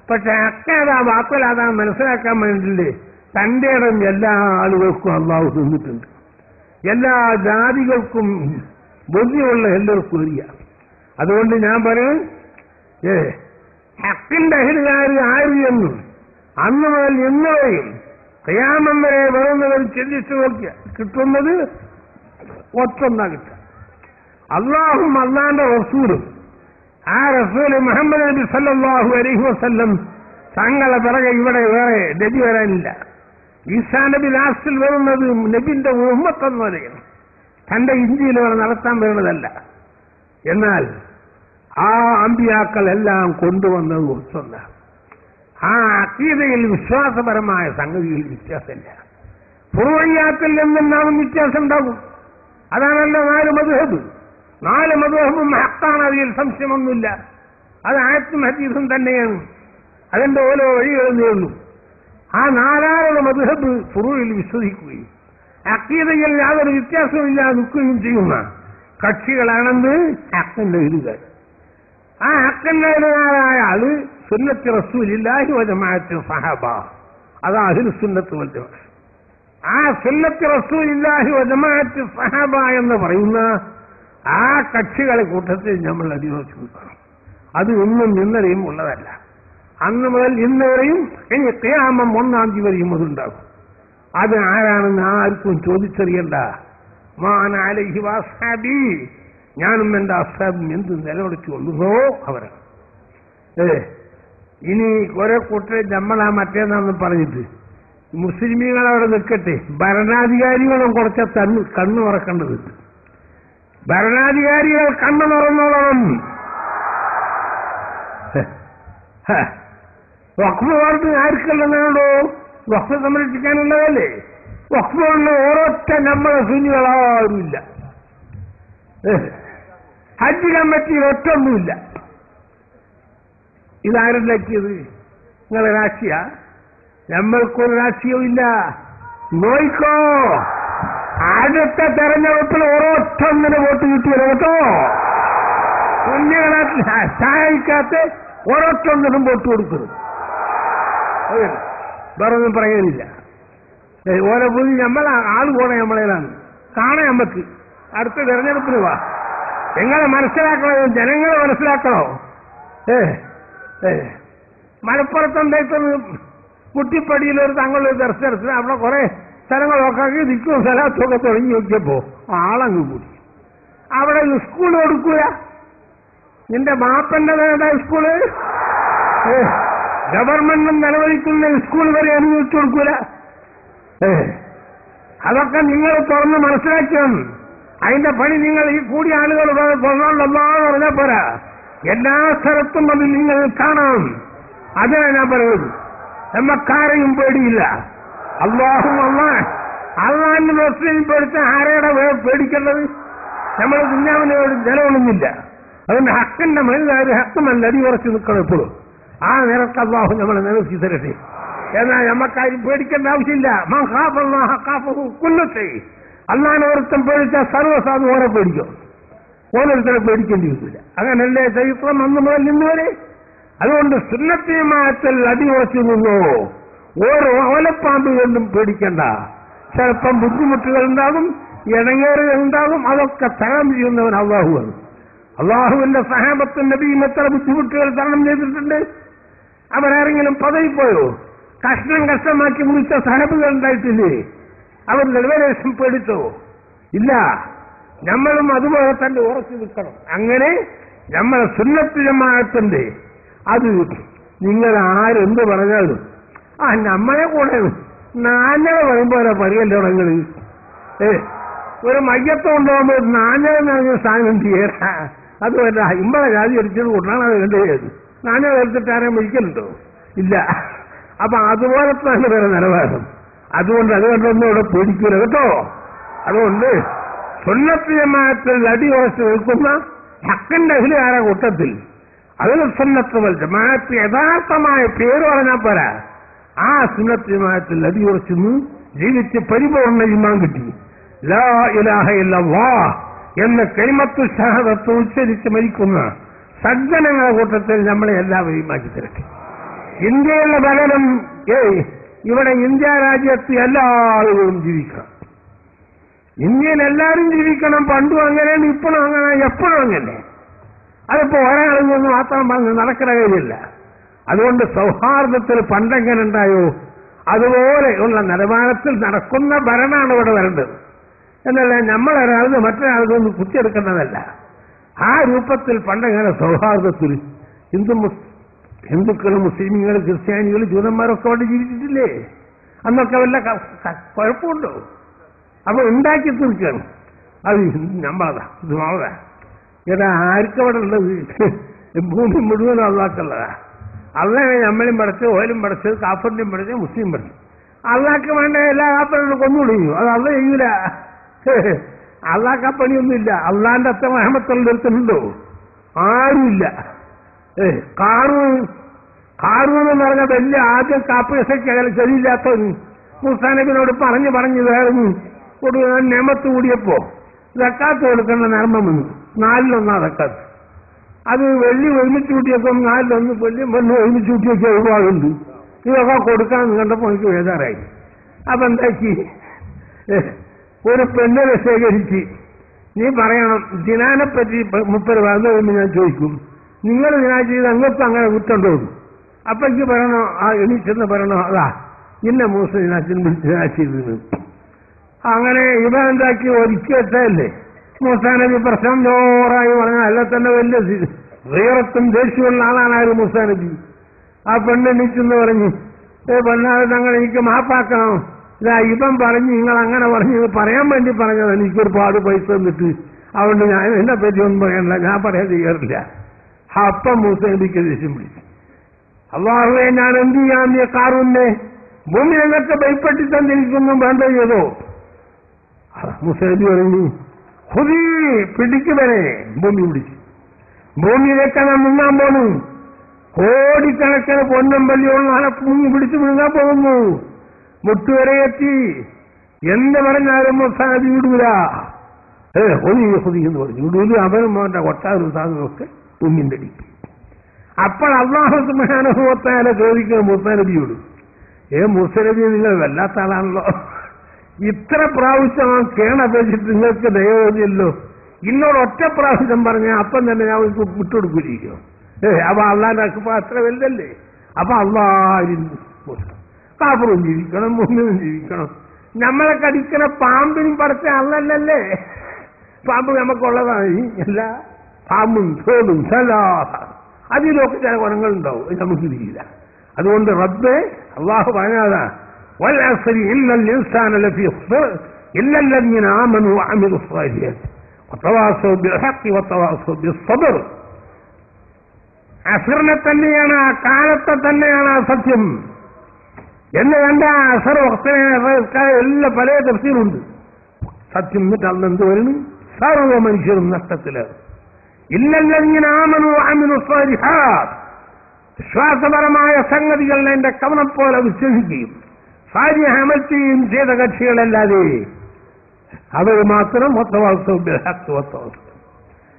പക്ഷെ അക്കാതാ വാപ്പലാതാ മനസ്സിലാക്കാൻ വേണ്ടിയില്ലേ തന്റെ ഇടം എല്ലാ ആളുകൾക്കും അല്ലാഹു തന്നിട്ടുണ്ട്. എല്ലാ ജാതികൾക്കും ബുദ്ധിയുള്ള എല്ലാവർക്കും അറിയാം. അതുകൊണ്ട് ഞാൻ പറയും, ഹക്കിന്റെ അഹിലുകാർ ആര് എന്നും അന്ന് മുതൽ ഇന്നുവരെയും ഖിയാമം വരെ വരുന്നവർ ചിന്തിച്ചു നോക്കിയ കിട്ടുന്നത് ഒറ്റൊന്നാ കിട്ടുക. അല്ലാഹും അല്ലാന്റെ റസൂലും, ആ റസൂല് മുഹമ്മദ് നബി സല്ലല്ലാഹു അലൈഹി വസല്ലം തങ്ങളെ പിറകെ ഇവിടെ വേറെ നബി വരാനില്ല. ഈസാ നബി ലാസ്റ്റിൽ വരുന്നത് നബിന്റെ ഉമ്മത്തെന്ന് പറയും, തന്റെ ഇന്ത്യയിൽ വരെ നടത്താൻ വരുന്നതല്ല. എന്നാൽ ആ അമ്പിയാക്കൾ എല്ലാം കൊണ്ടുവന്നത് ഒറ്റൊന്ന. ആ അഖീദയിൽ വിശ്വാസപരമായ സംഗതിയിൽ വ്യത്യാസമില്ല. പൂർവ്വയ്യാത്തിൽ നിന്നുണ്ടാവും വ്യത്യാസം ഉണ്ടാകും. അതാണല്ലോ 4 മദ്ഹബ്. 4 മദ്ഹബും ഹക്കാണ്, അതിൽ സംശയമൊന്നുമില്ല. അത് ആയത്തും ഹദീസും തന്നെയാണ്. അതിന്റെ ഓരോ വഴികളെന്നേ ഉള്ളൂ. ആ 4 മദ്ഹബ് ഫുറൂഇൽ വിശ്വസിക്കുകയും അഖീദയിൽ യാതൊരു വ്യത്യാസമില്ലാതെ നിൽക്കുകയും ചെയ്യുന്ന കക്ഷികളാണെന്ന് ഹക്കിന്റെ എഴുതുകാർ. ആ ഹക്കിന്റെ എഴുതുകാരായ ആള് സുന്നത്ത് റസൂലില്ലാഹി വ ജമാഅത്ത് സഹാബ, അതാ അഹ്ലു സുന്നത്ത് വൽ ജമാഅ. ആ സുന്നത്ത് റസൂലില്ലാഹി വ ജമാഅത്ത് സഹാബ എന്ന് പറയുന്ന ആ കക്ഷികളെ കൂട്ടത്തിൽ നമ്മൾ അധിവസിച്ചു കൊടുക്കണം. അത് ഇന്നും ഇന്നലെയും ഉള്ളതല്ല. അന്ന് മുതൽ ഇന്ന് വരെയും ഇനി ഖിയാമം 1-ാം തീയതി വരെയും അതുണ്ടാകും. അത് ആരാണെന്ന് ആർക്കും ചോദിച്ചറിയണ്ട. മാന അലൈഹി വഅസ്ഹാബി, ഞാനും എന്റെ അസ്ഹാബും എന്ത് നിലവിളിച്ചു കൊള്ളുന്നോ അവരാണ്. ഇനി കുറെ കൂട്ടരെ നമ്മളാ മറ്റേന്നാന്ന് പറഞ്ഞിട്ട് മുസ്ലിമീങ്ങൾ അവിടെ നിൽക്കട്ടെ, ഭരണാധികാരികളും കുറച്ച് കണ്ണു തുറക്കേണ്ടത്. ഭരണാധികാരികൾ കണ്ണു തുറന്നോളണം. വഖഫ് വാർഡ് ആർക്കല്ലെന്നാണോ? വഖഫ് സംരക്ഷിക്കാനുള്ളതല്ലേ? വഖഫുള്ള ഓരോറ്റ നമ്മളെ സുന്നികളാരുമില്ല. ഹജ്ജ് കമ്മിറ്റിയിൽ ഒറ്റൊന്നുമില്ല. ഇതാരുണ്ടാക്കിയത്? നിങ്ങളെ രാഷ്ട്രീയ? നമ്മൾക്കൊരു രാഷ്ട്രീയവും ഇല്ല. നോയിക്കോ, അടുത്ത തെരഞ്ഞെടുപ്പിൽ ഓരോറ്റൊന്നിന് വോട്ട് കിട്ടിയത് കേട്ടോ. സുന്നികളെ സഹായിക്കാത്ത ഓരോറ്റൊന്നിനും വോട്ട് കൊടുക്കുന്നു. വേറൊന്നും പറയാനില്ല. ഓരോ പുതിയ നമ്മളെ ആള് പോണേ നമ്മളേലാണ് കാണാൻ. നമ്മക്ക് അടുത്ത തെരഞ്ഞെടുപ്പിന് വാ. നിങ്ങളെ മനസ്സിലാക്കണോ? ജനങ്ങളെ മനസ്സിലാക്കണോ? മലപ്പുറത്തുണ്ടായിട്ടൊന്ന് കുട്ടിപ്പടിയിലൊരു തങ്ങളൊരു ദർശനത്തിന് അവിടെ കുറെ സ്ഥലങ്ങളൊക്കെ നിൽക്കും സ്ഥലത്തൊക്കെ തുടങ്ങി നോക്കിയപ്പോ ആളങ്ങ് കൂടി. അവിടെ സ്കൂൾ കൊടുക്കൂല. നിന്റെ മാപ്പന്റെ നേടാ സ്കൂള് ഗവൺമെന്റും നിലവിളിക്കുന്ന സ്കൂൾ വരെ അനുവദിച്ചു കൊടുക്കൂല. അതൊക്കെ നിങ്ങൾ തുറന്ന് മനസ്സിലാക്കണം. അതിന്റെ പണി നിങ്ങൾ ഈ കൂടിയ ആളുകൾ തുറന്നുകൊണ്ടല്ലോ പറഞ്ഞാൽ പോരാ, എല്ലാ സ്ഥലത്തും അത് നിങ്ങൾ കാണാം. അതാണ് ഞാൻ പറയുന്നത്. നമ്മക്കാരെയും പേടിയില്ല. അള്ളാഹിന്റെ റസൂലിനെ പേടിച്ച ആരെയുടെ പേടിക്കേണ്ടത്? നമ്മൾ ദുനിയാവിനോട് നിലകൊള്ളുന്നില്ല. അതുകൊണ്ട് ഹക്കിന്റെ മേലാര് ഹക്കുമല്ല അടി ഉറച്ചു നിൽക്കണം എപ്പോഴും. ആ നിരക്ക് അള്ളാഹു നമ്മളെ നിലനിർത്തി തരട്ടെ. എന്നാൽ നമ്മക്കാരും പേടിക്കേണ്ട ആവശ്യമില്ല. അള്ളാഹിനെ ഒരുത്തം പേടിച്ചാൽ സർവ്വസാധു ഓരെ പേടിക്കും, ഓരോരുത്തരെ പേടിക്കേണ്ടി വരില്ല. അങ്ങനല്ലേ ചരിത്രം അന്ന് മുതൽ ഇന്ന് വരെ. അതുകൊണ്ട് സുന്നത്ത് ജമാഅത്തിൽ അടി ഉറച്ചു നിന്നോ ഓരോ ഓലപ്പാമ്പ് കൊണ്ടും പേടിക്കണ്ട. ചിലപ്പം ബുദ്ധിമുട്ടുകൾ ഉണ്ടാകും, ഇടങ്ങേറുകൾ ഉണ്ടാകും. അതൊക്കെ തരണം ചെയ്യുന്നവൻ അള്ളാഹുവാണ്. അള്ളാഹുവിന്റെ സഹാബത്തും നബിയും എത്ര ബുദ്ധിമുട്ടുകൾ തരണം ചെയ്തിട്ടുണ്ട്. അവരാരെങ്കിലും പതയിപ്പോയോ? കഷ്ണം കഷ്ടമാക്കി മുറിച്ച സഹാബുകൾ ഉണ്ടായിട്ടില്ലേ? അവർ നിർവലേശം പേടിച്ചോ? ഇല്ല. നമ്മളും അതുപോലെ തന്നെ ഉറച്ചു നിൽക്കണം. അങ്ങനെ നമ്മളെ സുന്നത്ത് ജമാഅത്തിന്റെ അത് നിങ്ങൾ ആരെന്ത് പറഞ്ഞാലും നമ്മളെ കൂടെ നാഞ്ഞളെ പറയുമ്പോലെ പറയല്ലോ. നിങ്ങൾ ഒരു മയ്യത്ത് കൊണ്ടുപോകുമ്പോൾ നാഞ്ഞളെന്ന് സാധനം ചെയ്യാ. അതുമല്ല ഇമ്പളെ ജാതി അടിച്ചത് കൊണ്ടാണ് അത് കണ്ടുപോയത്. നാഞ്ഞളെ എടുത്തിട്ട് ആരെയും വിളിക്കലുണ്ടോ? ഇല്ല. അപ്പൊ അതുപോലത്തെ വേറെ നിലവാരം. അതുകൊണ്ട് അതുകൊണ്ടൊന്നും ഇവിടെ പേടിക്കൂല കേട്ടോ. അതുകൊണ്ട് സുന്നത്ത് ജമാഅത്തിൽ അടി ഉറച്ച് നിൽക്കുന്ന ഹക്കിന്റെ അഖിലാര കൂട്ടത്തിൽ അതിൽ സുന്നത്ത് വൽ ജമാഅത്ത് യഥാർത്ഥമായ പേര് പറഞ്ഞാൽ പോരാ. ആ സുന്നത്ത് ജമാഅത്തിൽ അടി ഉറച്ചു ജീവിച്ച് പരിപൂർണ്ണ ഈമാൻ കിട്ടി. ലാ ഇലാഹ ഇല്ലല്ലാഹ് എന്ന കലിമത്തു ഷഹാദത്ത് ഉച്ചരിച്ച് മരിക്കുന്ന സജ്ജനങ്ങളുടെ കൂട്ടത്തിൽ നമ്മളെ എല്ലാവരെയും ആക്കി തരട്ടെ. ഇന്ത്യയിലെ പലരും ഇവിടെ ഇന്ത്യ രാജ്യത്ത് എല്ലാവരും ജീവിക്കണം. ഇന്ത്യയിൽ എല്ലാവരും ജീവിക്കണം. പണ്ടും അങ്ങനെയാണ്, ഇപ്പോഴും അങ്ങനെ, എപ്പോഴും അങ്ങനെ. അതിപ്പോ ഒരാളിൽ നിന്ന് മാത്രം പറഞ്ഞ് നടക്കുന്ന കാര്യമില്ല. അതുകൊണ്ട് സൗഹാർദ്ദത്തിൽ പണ്ടെങ്ങനെ ഉണ്ടായോ അതുപോലെ ഉള്ള നിലവാരത്തിൽ നടക്കുന്ന ഭരണമാണ് ഇവിടെ വരേണ്ടത്. എന്നല്ല നമ്മളൊരാളിന് മറ്റൊരാളിതൊന്നും കുത്തിയെടുക്കേണ്ടതല്ല. ആ രൂപത്തിൽ പണ്ടെങ്ങനെ സൗഹാർദ്ദത്തിൽ ഹിന്ദുക്കളും മുസ്ലിമുകളും ക്രിസ്ത്യാനികളും ജൂതന്മാരൊക്കെ അവിടെ ജീവിച്ചിട്ടില്ലേ? അന്നൊക്കെ വല്ല കുഴപ്പമുണ്ടോ? അപ്പൊ ഉണ്ടാക്കി തീർക്കണം. അത് നമ്മളതാ, ഇത് നമ്മളതാ. ഏതാ ആർക്കവിടെ ഉള്ളത്? ഭൂമി മുഴുവൻ അള്ളാഹ്ക്കുള്ളതാ. അള്ളാഹെ നമ്മളും പഠിച്ച്, ഓയിലും പഠിച്ച്, കാഫറിന്റെയും പഠിച്ച്, മുസ്ലിം പഠിച്ചു. അള്ളാഹ്ക്ക് വേണ്ട എല്ലാ കാപ്പറിനും കൊന്നുകൊടുക്കും. അത് അള്ള ചെയ്യൂല. അള്ളാഹ്ക്ക് ആ പണിയൊന്നുമില്ല. അള്ളാന്റെ അത്ര റഹ്മത്തുള്ളടുത്തുണ്ടോ? ആരുമില്ല. കാറൂന്ന് പറഞ്ഞ വലിയ ആദ്യം കാപ്പിസയ്ക്ക് ശരിയില്ലാത്തവന് മൂസാനബിനോട് പറഞ്ഞു വേറുന്നു കൊടുക്കാൻ നിയമത്ത് കൂടിയപ്പോ സക്കാത്ത് കൊടുക്കേണ്ട നർമ്മം വന്നു. 4-1 സക്കാത്ത്. അത് വെള്ളി ഒരുമിച്ച് കൂട്ടിയപ്പം 4-1 വെള്ളിയും പെണ്ണും ഒരുമിച്ച് കൂട്ടിയൊക്കെ ഒരുപാടുണ്ട്. ഇതൊക്കെ കൊടുക്കാന്ന് കണ്ടപ്പോ എനിക്ക് വേദാറായി. അപ്പൊ എന്താക്കി, ഒരു പെണ്ണിനെ ശേഖരിച്ച് നീ പറയണം ദിനാനെ പറ്റി മുപ്പര് പറഞ്ഞു കഴിയുമ്പോൾ ഞാൻ ചോദിക്കും, നിങ്ങൾ ദിനാ ചെയ്ത് അങ്ങോട്ടും അങ്ങനെ കുറ്റുണ്ടോ? അപ്പൊ എനിക്ക് പറയണോ, ആ എണീച്ചെന്ന് പറയണോ, അതാ ഇന്ന മൂസ ദിനാച്ചിന് ദിനാ ചെയ്തത്. അങ്ങനെ ഇവ എന്താക്കി ഒരുക്കി വെച്ചതല്ലേ. മൂസാനബി പ്രശ്നം ജോറായി പറഞ്ഞാൽ അല്ല തന്നെ വലിയ വീറത്തും ദേഷ്യമുള്ള ആളാണ് മൂസാനബി. ആ പെണ്ണെണീച്ചെന്ന് പറഞ്ഞ് പെണ്ണാതെ ഞങ്ങൾ എനിക്ക് മാപ്പാക്കണം. ഇതാ ഇവൻ പറഞ്ഞ് നിങ്ങൾ അങ്ങനെ പറഞ്ഞ് പറയാൻ വേണ്ടി പറഞ്ഞത് എനിക്കൊരു പാട് പൈസ തന്നിട്ട്, അതുകൊണ്ട് ഞാൻ എന്നെ പറ്റി ഒന്നും പറയണില്ല, ഞാൻ പറയാൻ ചെയ്യാറില്ല. അപ്പം മൂസാനബിക്ക് ദേഷ്യം പിടിച്ചു. അള്ളാഹുവേ ഞാൻ എന്ത് ചെയ്യാൻ നീ കാറൂന്നെ ഭൂമി ഞങ്ങൾക്ക് ഭയപ്പെട്ടി തന്നിരിക്കുന്നു വേണ്ട ചെയ്തോ? മൂസാനബി പറഞ്ഞു ഹുദീ പിടിക്കുവരെ ഭൂമി പിടിച്ചു. ഭൂമിയിലേക്കാണ് മുങ്ങാൻ പോണു. കോടിക്കണക്കിന് പൊന്നും വലിയുള്ള ആളെ മുങ്ങി പിടിച്ച് മുങ്ങാൻ പോകുന്നു. മുട്ടുവരെ എത്തി. എന്ത് പറഞ്ഞാലും മൂസാനബി വിടൂല. ഹുദീ എന്ന് പറഞ്ഞു വിടൂല. അവനും അവന്റെ കൊട്ടാരും സാധനമൊക്കെ ഭൂമിന്റെ അടിക്കും. അപ്പോൾ അല്ലാഹു സുബ്ഹാനഹു വ തആല ചോദിക്കുന്ന മൂസാനബിയോട്, മൂസാനബി നിങ്ങൾ വല്ലാത്ത ആളാണല്ലോ, ഇത്ര പ്രാവശ്യം കേണപേക്ഷിച്ച് നിങ്ങൾക്ക് ദയോല്ലോ, ഇന്നോട് ഒറ്റ പ്രാവശ്യം പറഞ്ഞാൽ അപ്പം തന്നെ ഞാൻ വിട്ടുകൊടുക്കില്ലയോ? അപ്പൊ അള്ളാന്റെ അക്ബ അത്ര വലുതല്ലേ? അപ്പൊ അള്ളാഹും കാഫറും ജീവിക്കണം, മുസ്ലിമും ജീവിക്കണം. നമ്മളെ കടിക്കുന്ന പാമ്പിനും പഠിച്ച അള്ളല്ലേ? പാമ്പ് നമുക്കുള്ളതാണ്. എല്ലാ പാമ്പും ചോടും സലാ അതിലൊക്കെ ചില ഗുണങ്ങളുണ്ടാവും, നമുക്ക് തിരിയില്ല. അതുകൊണ്ട് റബ്ബ് അള്ളാഹു പറഞ്ഞതാ വൽ അസ്രി ഇന്നൽ ഇൻസാന ലഫീ ഖുസ്ർ ഇല്ലല്ലദീന ആമനു വഅമിലു സ്സാലിഹാത്ത് വതവാസൗ ബിൽ ഹഖ് വതവാസൗ ബിസ്സബ്ർ. അസ്റിനെ തന്നെയാണ്, ആ കാലത്തെ തന്നെയാണ് ആ സത്യം എന്ന് കണ്ട അസർ വക്തിനെ എല്ലാം പല തഫ്സീറുണ്ട്. സത്യം എന്നിട്ട് അന്ന് എന്ത് വരുന്നു? സർവ്വ മനുഷ്യരും നഷ്ടത്തിലാണ്. ഇല്ലല്ലദീന ആമനു വഅമിലു സ്സാലിഹാത്ത്, വിശ്വാസപരമായ സംഗതികൾ എന്റെ കവണം പോലെ വിശ്വസിക്കുകയും സാലിഹ അമൽ ചെയ്യുകയും ചെയ്ത കക്ഷികളല്ലാതെ അവർ മാത്രം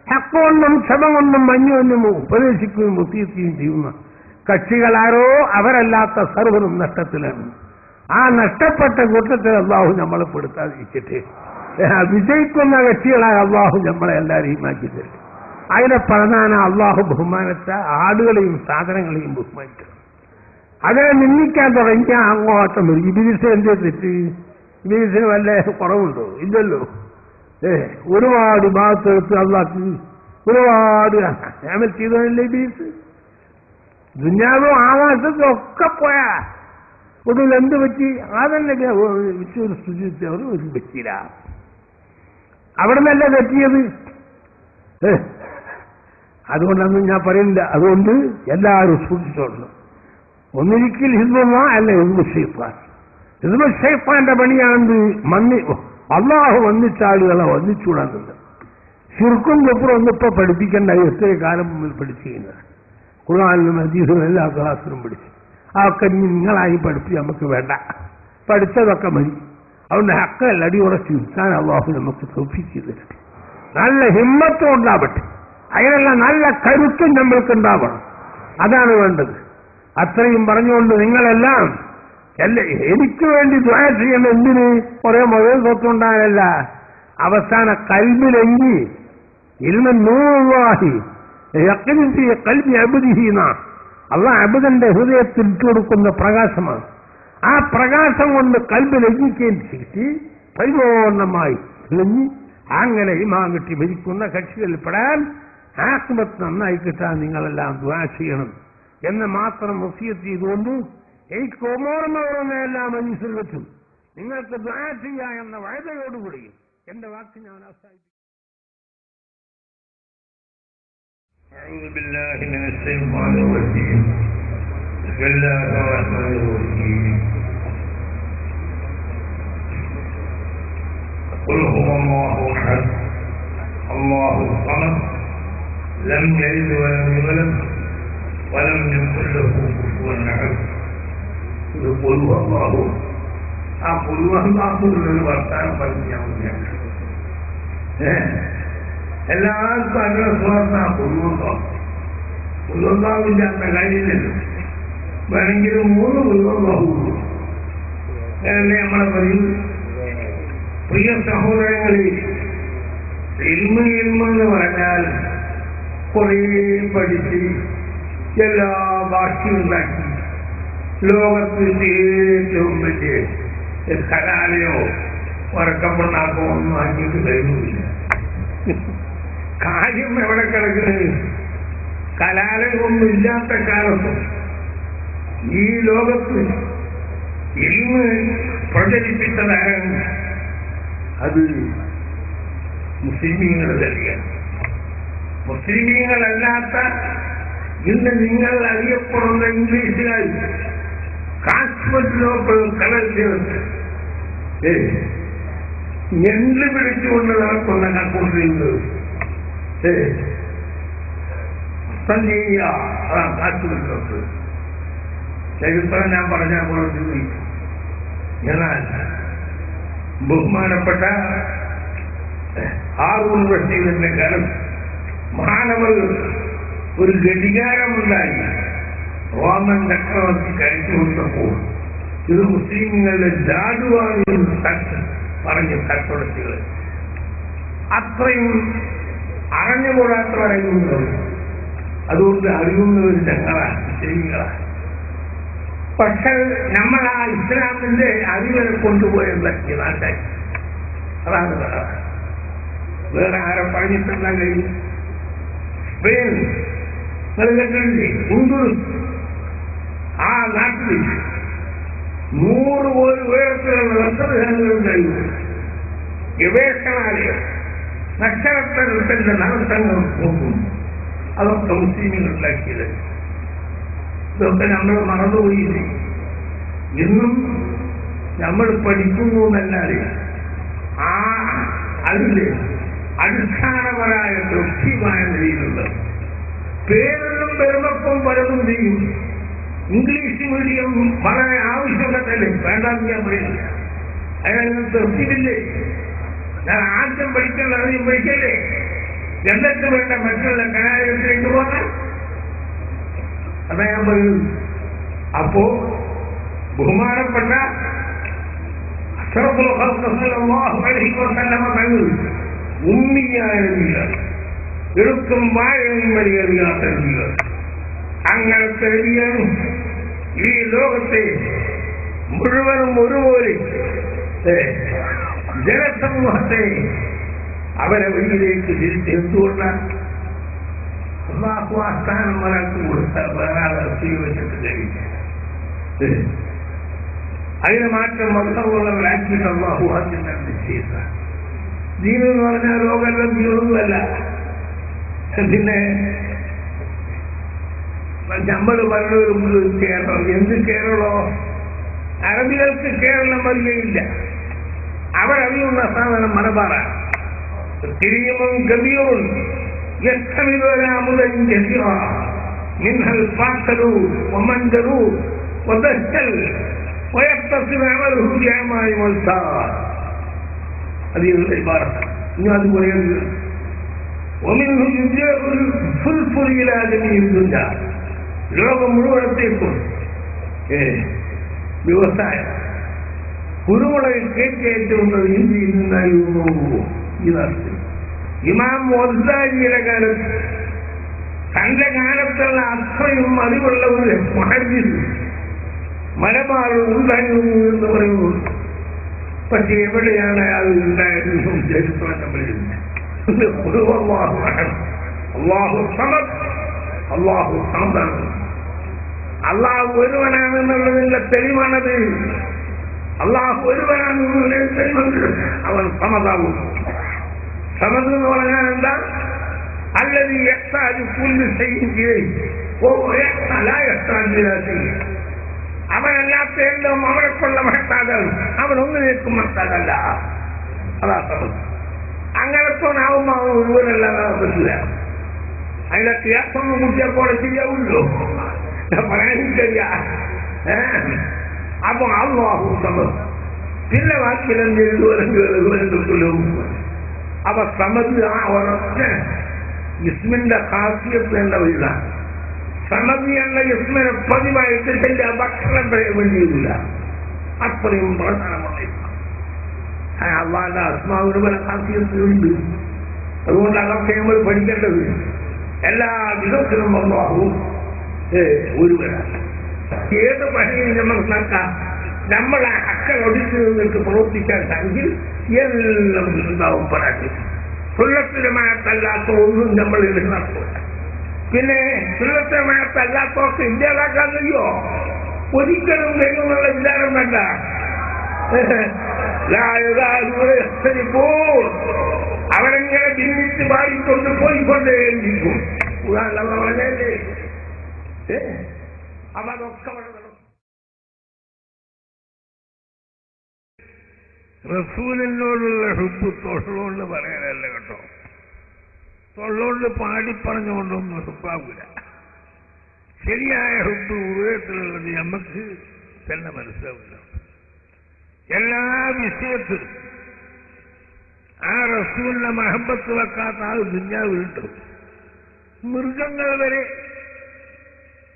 ഹക്കൊന്നും ക്ഷമ കൊണ്ടും മഞ്ഞൊന്നും ഉപദേശിക്കുകയും വസീയത്തുകയും ചെയ്യുന്ന കക്ഷികളാരോ അവരല്ലാത്ത സർവ്വനും നഷ്ടത്തിലാണ്. ആ നഷ്ടപ്പെട്ട കൂട്ടത്തിൽ അള്ളാഹു നമ്മളെ പെടുത്താതിരിക്കട്ടെ. വിജയിക്കുന്ന കക്ഷികളായ അള്ളാഹു നമ്മളെ എല്ലാവരെയും ആക്കി തരും. അതിനെ പ്രധാന അള്ളാഹു ബഹുമാനത്ത ആടുകളെയും സാധനങ്ങളെയും ബഹുമാനിക്കണം. അതിനെ നിന്ദിക്കാൻ തുടങ്ങിയാൽ അങ്ങോട്ടം വരും. ഇബിലിസ് എന്തേ തെറ്റ്? ഇബിലിസിന് വല്ല കുറവുണ്ടോ? ഇല്ലല്ലോ. ഒരുപാട് ഭാഗത്തെടുത്ത് അള്ളാഹ് ഒരുപാട് അമൽ ചെയ്തതല്ലേ ഇബിലിസ്. ദുനിയാവും ആകാശത്തും ഒക്കെ പോയാ ഒടുവിൽ എന്ത് പറ്റി? അതന്നെ ഒരു സ്തുതി അവർ ഒരു പറ്റിയില്ല. അവിടെ നിന്നല്ല തെറ്റിയത്. അതുകൊണ്ടൊന്നും ഞാൻ പറയുന്നില്ല. അതുകൊണ്ട് എല്ലാവരും സൂക്ഷിച്ചോളണം. ഒന്നിരിക്കൽ ഹിസ്ബുള്ള അല്ല ഹിസ്ബു ഷൈത്താൻ. ഹിസ്ബു ഷൈത്താന്റെ പണിയാണ്ട് അള്ളാഹു വന്നിച്ച ആളുകളെ വന്നിച്ചൂടാന്നുണ്ട്. ശിർക്കും കുഫറും ഒന്നിപ്പോ പഠിപ്പിക്കേണ്ട എത്ര കാലം മുമ്പിൽ പഠിച്ചിരുന്നത്. ഖുർആനിലും ഹദീസിലും എല്ലാ ക്ലാസ്സിലും പഠിച്ചു. അതൊക്കെ നിങ്ങളായി പഠിപ്പിച്ച് നമുക്ക് വേണ്ട, പഠിച്ചതൊക്കെ മതി. അതുകൊണ്ട് ഹക്കല്ല അടിയുറച്ച് നിൽക്കാൻ അള്ളാഹു നമുക്ക് തൗഫീഖ് ചെയ്തിട്ട് നല്ല ഹിമ്മത്തും ഉണ്ടാവട്ടെ. അതിനെല്ലാം നല്ല കരുത്തും നമ്മൾക്ക് ഉണ്ടാവണം. അതാണ് വേണ്ടത്. അത്രയും പറഞ്ഞുകൊണ്ട് നിങ്ങളെല്ലാം എനിക്ക് വേണ്ടി ദുആ ചെയ്യണം. എന്തിന്? കുറെ മുതൽ സ്വത്തുണ്ടാകല്ല. അവസാന കൽബിലെങ്കി ഇൽമൻ നൂറുല്ലാഹി യഖ്ലിഫി ഖൽബി അബ്ദിഹി ന. അല്ലാഹ് അബ്ദന്റെ ഹൃദയത്തിൽ ഇട്ടുകൊടുക്കുന്ന പ്രകാശമാണ്. ആ പ്രകാശം കൊണ്ട് കൽബിലെങ്കിക്കുകയും ചെയ്ത് പരിപൂർണമായി തെളിഞ്ഞ് അങ്ങനെ ഈമാൻ കിട്ടി മരിക്കുന്ന കക്ഷികളിൽ പെടാൻ ആഖിബത്ത് നന്നായി കിട്ടാൻ നിങ്ങളെല്ലാം ദുആ ചെയ്യണം എന്ന് മാത്രം വസിയത്ത് ചെയ്തുകൊണ്ട് എനിക്ക് ഓർമ്മയെല്ലാം മനസ്സിൽ വെച്ചും നിങ്ങൾക്ക് ദുആ ചെയ്യാം എന്ന വഅദയോടുകൂടി എന്റെ വാക്ക് ഞാൻ അവസാനിപ്പിക്കും. أعوذ بالله من الشيطان الرجيم. بسم الله الرحمن الرحيم. قل هو الله أحد الله الصمد لم يلد ولم يولد ولم يكن له كفوا أحد. قل هو الله. قل هو الله എന്നൊരു വർത്താനം പറഞ്ഞാൽ എല്ലാവർക്കും അങ്ങനെ സ്വാർത്ഥ ഉള്ളുണ്ടാവില്ലാത്ത കാര്യമില്ലല്ലോ. വേണമെങ്കിൽ 3 ഉള്ളുണ്ടാവുള്ളൂ എന്നല്ലേ നമ്മളെ പറയും. പ്രിയ സഹോദരങ്ങളിൽ, ഇൽമ് എന്ന് പറഞ്ഞാൽ കുറേ പഠിച്ച് എല്ലാ ഭാഷയുണ്ടാക്കി ലോകത്ത് ഏറ്റവും വലിയ കലാലയോ വറക്കപ്പെണ്ണാക്കോ ഒന്നും ആക്കിയിട്ട് കഴിയുന്നില്ല. കാര്യം എവിടെ കിടക്കുന്നത്? കലാലയമൊന്നും ഇല്ലാത്ത കാലത്ത് ഈ ലോകത്ത് ഇൽമ് പ്രചരിപ്പിച്ചതാണ് അത് മുസ്ലിമീങ്ങൾ തന്നെയാണ്. മുസ്ലിമീങ്ങളല്ലാത്ത ഇന്ന് നിങ്ങൾ അറിയപ്പെടുന്ന ഇംഗ്ലീഷുകാർ കാശ്മീരിലോട്ട് കടൽ ചേർത്ത് ഞെണ്ട് പിടിച്ചുകൊണ്ട് നടക്കുന്ന കക്കൂട്ടിരുന്നത് സഞ്ജീയ അതാണ് കാശ്മീരിലോട്ട്. ചരിത്രം ഞാൻ പറഞ്ഞാൽ കുറച്ച് എന്നാൽ ബഹുമാനപ്പെട്ട ഹാറൂൺ റഷീദിന്റെ കാലം മാനവർ ഒരു ഘടികാരമുണ്ടായി റോമൻ ചക്രവർത്തി കഴിച്ചു കൊടുത്തപ്പോൾ ഇത് മുസ്ലിങ്ങളുടെ ജാടുവാണ് പറഞ്ഞ് കച്ചവടത്തികൾ അത്രയും അറിഞ്ഞുകൂടാത്തവരായിരുന്നു. അതുകൊണ്ട് അറിയുന്നവർ ഞങ്ങളാണ്, മുസ്ലിങ്ങളാണ്. പക്ഷെ നമ്മൾ ആ ഇസ്ലാമിന്റെ അറിവിനെ കൊണ്ടുപോയതാക്കി നാട്ടായി. അതാണ് വേറെ ആരെ പറഞ്ഞിട്ടെല്ലാം കഴിയും. സ്പെയിൻ നിങ്ങൾ കേട്ടില്ലേ? ആ നാട്ടിൽ 100 കോടി ഉയരത്തിലുള്ള നക്ഷത്രങ്ങളും കഴിയും. ഗവേഷണാലയം നക്ഷത്രത്തിന്റെ നടത്തങ്ങൾ നോക്കും. അതൊക്കെ മുസ്ലിങ്ങൾ ഉണ്ടാക്കിയത്. ഇതൊക്കെ നമ്മൾ മറന്നുപോയില്ലേ? ഇന്നും നമ്മൾ പഠിക്കുന്നു എന്നല്ലാതെ ആ അതിന്റെ അടിസ്ഥാനപരമായ കൃത്യമായ നിലയിലുള്ള പേരിലും പെരുമക്കും പലതും ചെയ്യും. ഇംഗ്ലീഷ് മീഡിയം വളരെ ആവശ്യമല്ലേ, വേണ്ടാന്ന് ഞാൻ പറയുന്നില്ല. അതിനൊന്നും തൃപ്തിയില്ലേ? ഞാൻ ആദ്യം പഠിക്കേണ്ട ആദ്യം പഠിക്കല്ലേ, എന്നിട്ട് വേണ്ട മറ്റുള്ള കലാലയത്തിലേക്ക് പോകാൻ. അതാ ഞാൻ പറയുന്നത്. അപ്പോ ബഹുമാനപ്പെട്ട അഷ്റഫുൽ ഖൽഖ് സല്ലല്ലാഹു അലൈഹി വസല്ലമ തങ്ങൾ ഉമ്മിയായ നബിയാണ്, എടുക്കും വാഴയും വലിയറിയാത്ത നബിയാണ്. അങ്ങനത്തെ നബിയാണ് ഈ ലോകത്തെ മുഴുവനും ഒരുപോലെ ജനസമൂഹത്തെ അവരെ വഴിയിലേക്ക് തിരിച്ച് എന്തുകൊണ്ടാണ് അല്ലാഹു ആ സ്ഥാനം ഒരാൾക്ക് കൊടുത്താൽ വേറെ ആളെ സ്വീകരിച്ചിട്ട് കഴിയില്ല. അതിന് മാറ്റം മതമുള്ളവരാക്കിയിട്ട് അല്ലാഹു അതിനെ നിശ്ചയിച്ച ദീൻ എന്ന് പറഞ്ഞാൽ ലോകമെല്ലാം ദീനൊന്നുമല്ല. പിന്നെ നമ്മൾ പറഞ്ഞൊരു കേരളം, എന്ത് കേരളോ? അറബികൾക്ക് കേരളം വരികയില്ല. അവരറിയുന്ന സാധനം മലബാറാണ്. തിരിയുമും ഗംഭീരവും يحتمل كثيرا منها الفاصل ومنجل ودجل ويتصل عمله بعمل والسار. هذه العبارة ومنه يجيء الفلفل إلى جميع الدنيا. ലോകം മുഴുവനത്തേക്കും വ്യവസായം കുരുമുളക് കയറ്റിയേറ്റുന്നത് ഇന്ത്യയിൽ നിന്നായിരുന്നു. ഇതാണ് ഇമാം മൊസാരിയുടെ കാലത്ത് തന്റെ കാലത്തുള്ള അത്രയും അറിവുള്ള ഒരു മുഹദ്ദിസ് മലബാറിൽ ഉണ്ടായിരുന്നു എന്ന് പറയുന്നു. പക്ഷെ എവിടെയാണ് അത് ഉണ്ടായിരുന്നു ചരിത്രം നമ്മളില്ല. അല്ലാഹു സമദ്, അല്ലാഹു സമദാണ്. അല്ലാഹു ഒരുവനാണെന്നുള്ളതിന്റെ തെളിവാണത്. അല്ലാഹു ഒരുവനാണെന്നുള്ളതിന്റെ തെളിവുണ്ട്. അവൻ സമദാവും. സമദ് എന്ന് പറഞ്ഞാൽ എന്താ? അല്ലതി യഹ്താജു കുല്ലു ശൈഇൻ ഇലൈഹി വഹുവ ലാ യഹ്താജു ഇലാ ശൈഇൻ. അവനല്ലാത്ത എല്ലാം അവനെക്കൊള്ള മഹത്താകാണ്. അവനൊന്നിലേക്കും മഹത്താകല്ല. അതാ സമദ്. അങ്ങനത്തോനാവുമ്പോ അവൻ ഒരുവനല്ലാതെ പറ്റില്ല. അതിന്റെ വ്യത്യാസം കുട്ടിയെപ്പോലെ ചെയ്യാവുള്ളൂ. പറയാനില്ല. അപ്പൊ അല്ലാഹു സമദ്. പിന്നെ വാക്കിലെന്തെങ്കിലും അപ്പൊ സമദ് ആ ഒരൊറ്റ ഇസ്മിന്റെ ഖാസിയത്ത് എന്ന വഴിയാണ്. സമദ് എന്ന ഇസ്മിനെ പതിവായിട്ട് ചെല്ലുക ഭക്ഷണം വേണ്ടിയില്ല. അത്രയും പ്രധാനമാണ്. അള്ളാന്റെ ആത്മാവിന് പല ഖാസിയത്തുണ്ട്. അതുകൊണ്ട് അതൊക്കെ നമ്മൾ പഠിക്കേണ്ടത്. എല്ലാ വിധത്തിലും അല്ലാഹു ഒരുവരാണ്. ഏത് പണിയും നമുക്ക് നടക്കാം. നമ്മളെ അക്കളൊടിച്ചു നിന്നിട്ട് പ്രവർത്തിക്കാൻ സാധിക്കും. എല്ലാം ഉണ്ടാവും പരാജയം. സുന്നത്തിലുമായത്തല്ലാത്ത ഒന്നും നമ്മൾ ഇതിൽ നടത്തില്ല. പിന്നെ സുന്നത്തിലുമായത്തല്ലാത്തവർക്ക് ഇന്ത്യയിലാക്കാൻ കഴിയോ? ഒരിക്കലും കഴിയുന്നുള്ള വിചാരം വേണ്ട. അവരെങ്ങനെ ഭിന്നിച്ച് പാടിക്കൊണ്ട് പോയിക്കൊണ്ടേയിരിക്കും. പറഞ്ഞല്ലേ അതൊക്കെ റസൂലിനോടുള്ള ഹുബ്ബ് തൊള്ളോണ്ട് പറയാനല്ല കേട്ടോ. തൊള്ളോണ്ട് പാടിപ്പറഞ്ഞുകൊണ്ടൊന്നും ഹുബ്ബാവൂല. ശരിയായ ഹുബ്ബ് ഹൃദയത്തിലുള്ളത് നമുക്ക് തന്നെ മനസ്സിലാവില്ല. എല്ലാ വിഷയത്തിലും ആ റസൂലിനെ മഹബത്ത് വെക്കാത്ത ആൾ ദുനിയാവിലുണ്ട്. മൃഗങ്ങൾ വരെ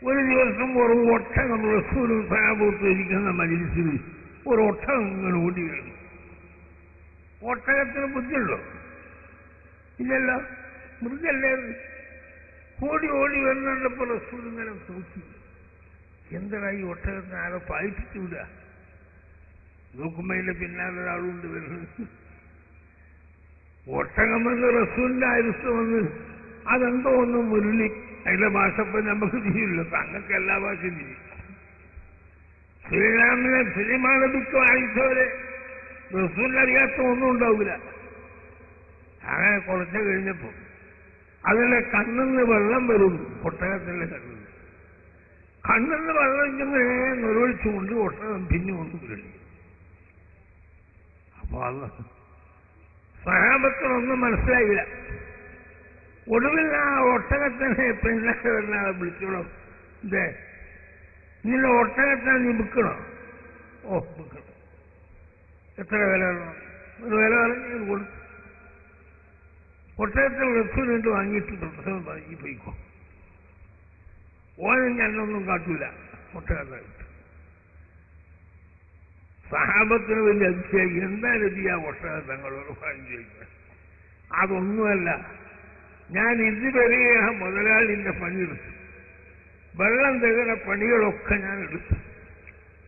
ഒരു ദിവസം ഒരു ഒട്ടകം റസൂലും സഹാബത്തും ഇരിക്കുന്ന മജ്‌ലിസിൽ ഒരു ഒട്ടകം ഇങ്ങനെ ഓടി വരുന്നു. ഒട്ടകത്തിന് ബുദ്ധിയുള്ളോ? ഇല്ലല്ലോ, മൃഗല്ലേ. ഓടി ഓടി വരുന്നുണ്ടപ്പോൾ റസൂൽ ഇങ്ങനെ നോക്കി, എന്താ ഈ ഒട്ടകത്തിന് ആരോ പായിപ്പിച്ചു വിടുക. നോക്കുമ്പോ അതിന്റെ പിന്നാലെ ഒരാളുണ്ട് വരുന്നത്. ഒട്ടകം വന്ന് റസൂലിന്റെ അരിസ്റ്റ് വന്ന് അതെന്തോ ഒന്ന് മുരളി. അതിന്റെ ഭാഷ ഇപ്പൊ നമുക്ക് ചെയ്യില്ല. തങ്ങൾക്ക് എല്ലാ ഭാഷയും ചെയ്യും. ശ്രീരാമനെ സിനിമ ലഭിക്കും വായിച്ചവര് റസൂലിനറിയാത്ത ഒന്നും ഉണ്ടാവില്ല. അങ്ങനെ കുറച്ച് കഴിഞ്ഞപ്പോ അതിലെ കണ്ണിന്ന് വെള്ളം വരും. ഒട്ടകത്തിന്റെ കണ്ണിന്ന് വെള്ളം ഇങ്ങനെ നിറവഴിച്ചുകൊണ്ട് ഒട്ടകം പിന്നുകൊണ്ട് കഴിഞ്ഞു. അപ്പൊ അത് സഹാബത്തിനൊന്നും മനസ്സിലായില്ല. ഒടുവിൽ ആ ഒട്ടകത്തിനെ പിന്നാലെ വിളിച്ചോളും, ഇതേ നിന്റെ ഒട്ടകത്തിനെ നീ വിൽക്കണോ? ഓ വിൽക്കണം. എത്ര വില വേണം? ഒരു വില പറഞ്ഞ് കൊടുത്തു. ഒട്ടകത്തിൽ റസൂലിട്ട് വാങ്ങിയിട്ട് പ്രസവം വാങ്ങി പോയിക്കോ. ഓനും ഞാനൊന്നും കാട്ടൂല. ഒട്ടകത്തായിട്ട് സഹാബത്തിന് വലിയ അതിശയം, എന്താ രതിയാ ഒട്ടകം തങ്ങളോട് വാങ്ങി ചോദിക്കുന്നത്? അതൊന്നുമല്ല, ഞാൻ ഇതുവരെ ആ മുതലാളിന്റെ പണിയെടുത്തു. വെള്ളം തരുന്ന പണികളൊക്കെ ഞാൻ എടുത്തു.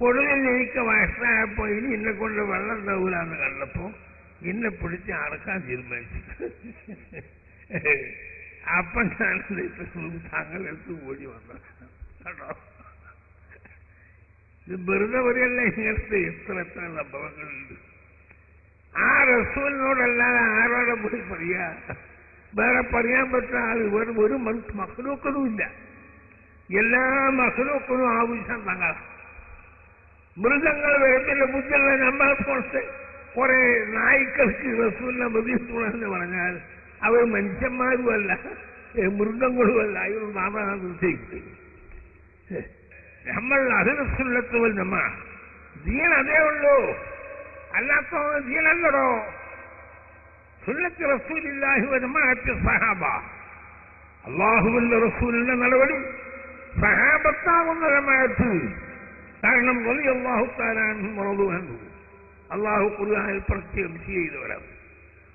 ഒടുവിൽ എനിക്ക് വയസ്സായപ്പോ ഇനി എന്നെ കൊണ്ട് വെള്ളം തരൂലെന്ന് കണ്ടപ്പോ എന്നെ പിടിച്ച് അടക്കാൻ തീരുമാനിച്ചു. അപ്പൊ ഞാൻ തങ്ങളെടുത്ത് ഓടി വന്ന കേട്ടോ. ഇത് വെറുതെ പറയല്ല, ഇങ്ങനത്തെ എത്ര സംഭവങ്ങളുണ്ട്. ആ റസൂലിനോടല്ലാതെ ആരോടെ പോയി പറയാ? വേറെ പറയാൻ പറ്റുന്ന ആൾ ഒരു മഹ്ലൂക്കനുമില്ല. എല്ലാ മഹ്ലൂക്കനും ആവശ്യം തങ്ങളാണ്. മൃഗങ്ങൾ വരുന്നില്ല, ബുദ്ധിയുള്ള നമ്മളെ പോലത്തെ കുറെ നായ്ക്കൾക്ക് റസൂലിനെ ബന്ധിച്ചുള്ളതെന്ന് പറഞ്ഞാൽ അവർ മനുഷ്യന്മാരുമല്ല, മൃഗങ്ങളുമല്ല. ഇവർ നാമ നിശ്ചയിക്കും. നമ്മൾ അഹ്ലുസുന്നത്ത് വൽ ജമാഅ ദീൻ അതേ ഉള്ളൂ, അല്ലാത്ത ദീനല്ലടോ. സുന്നത്ത് റസൂലില്ലാഹി വ ജമാഅത്തി സഹാബ, അല്ലാഹുവിന്റെ റസൂലിന്റെ നടപടി സഹാബത്താകുന്ന ജമാഅത്ത്. കാരണം റളിയല്ലാഹു തആല അൻഹും വറളു അൻഹു, അല്ലാഹു ഖുർആനിൽ പ്രത്യേകം ചെയ്തവരാണ്.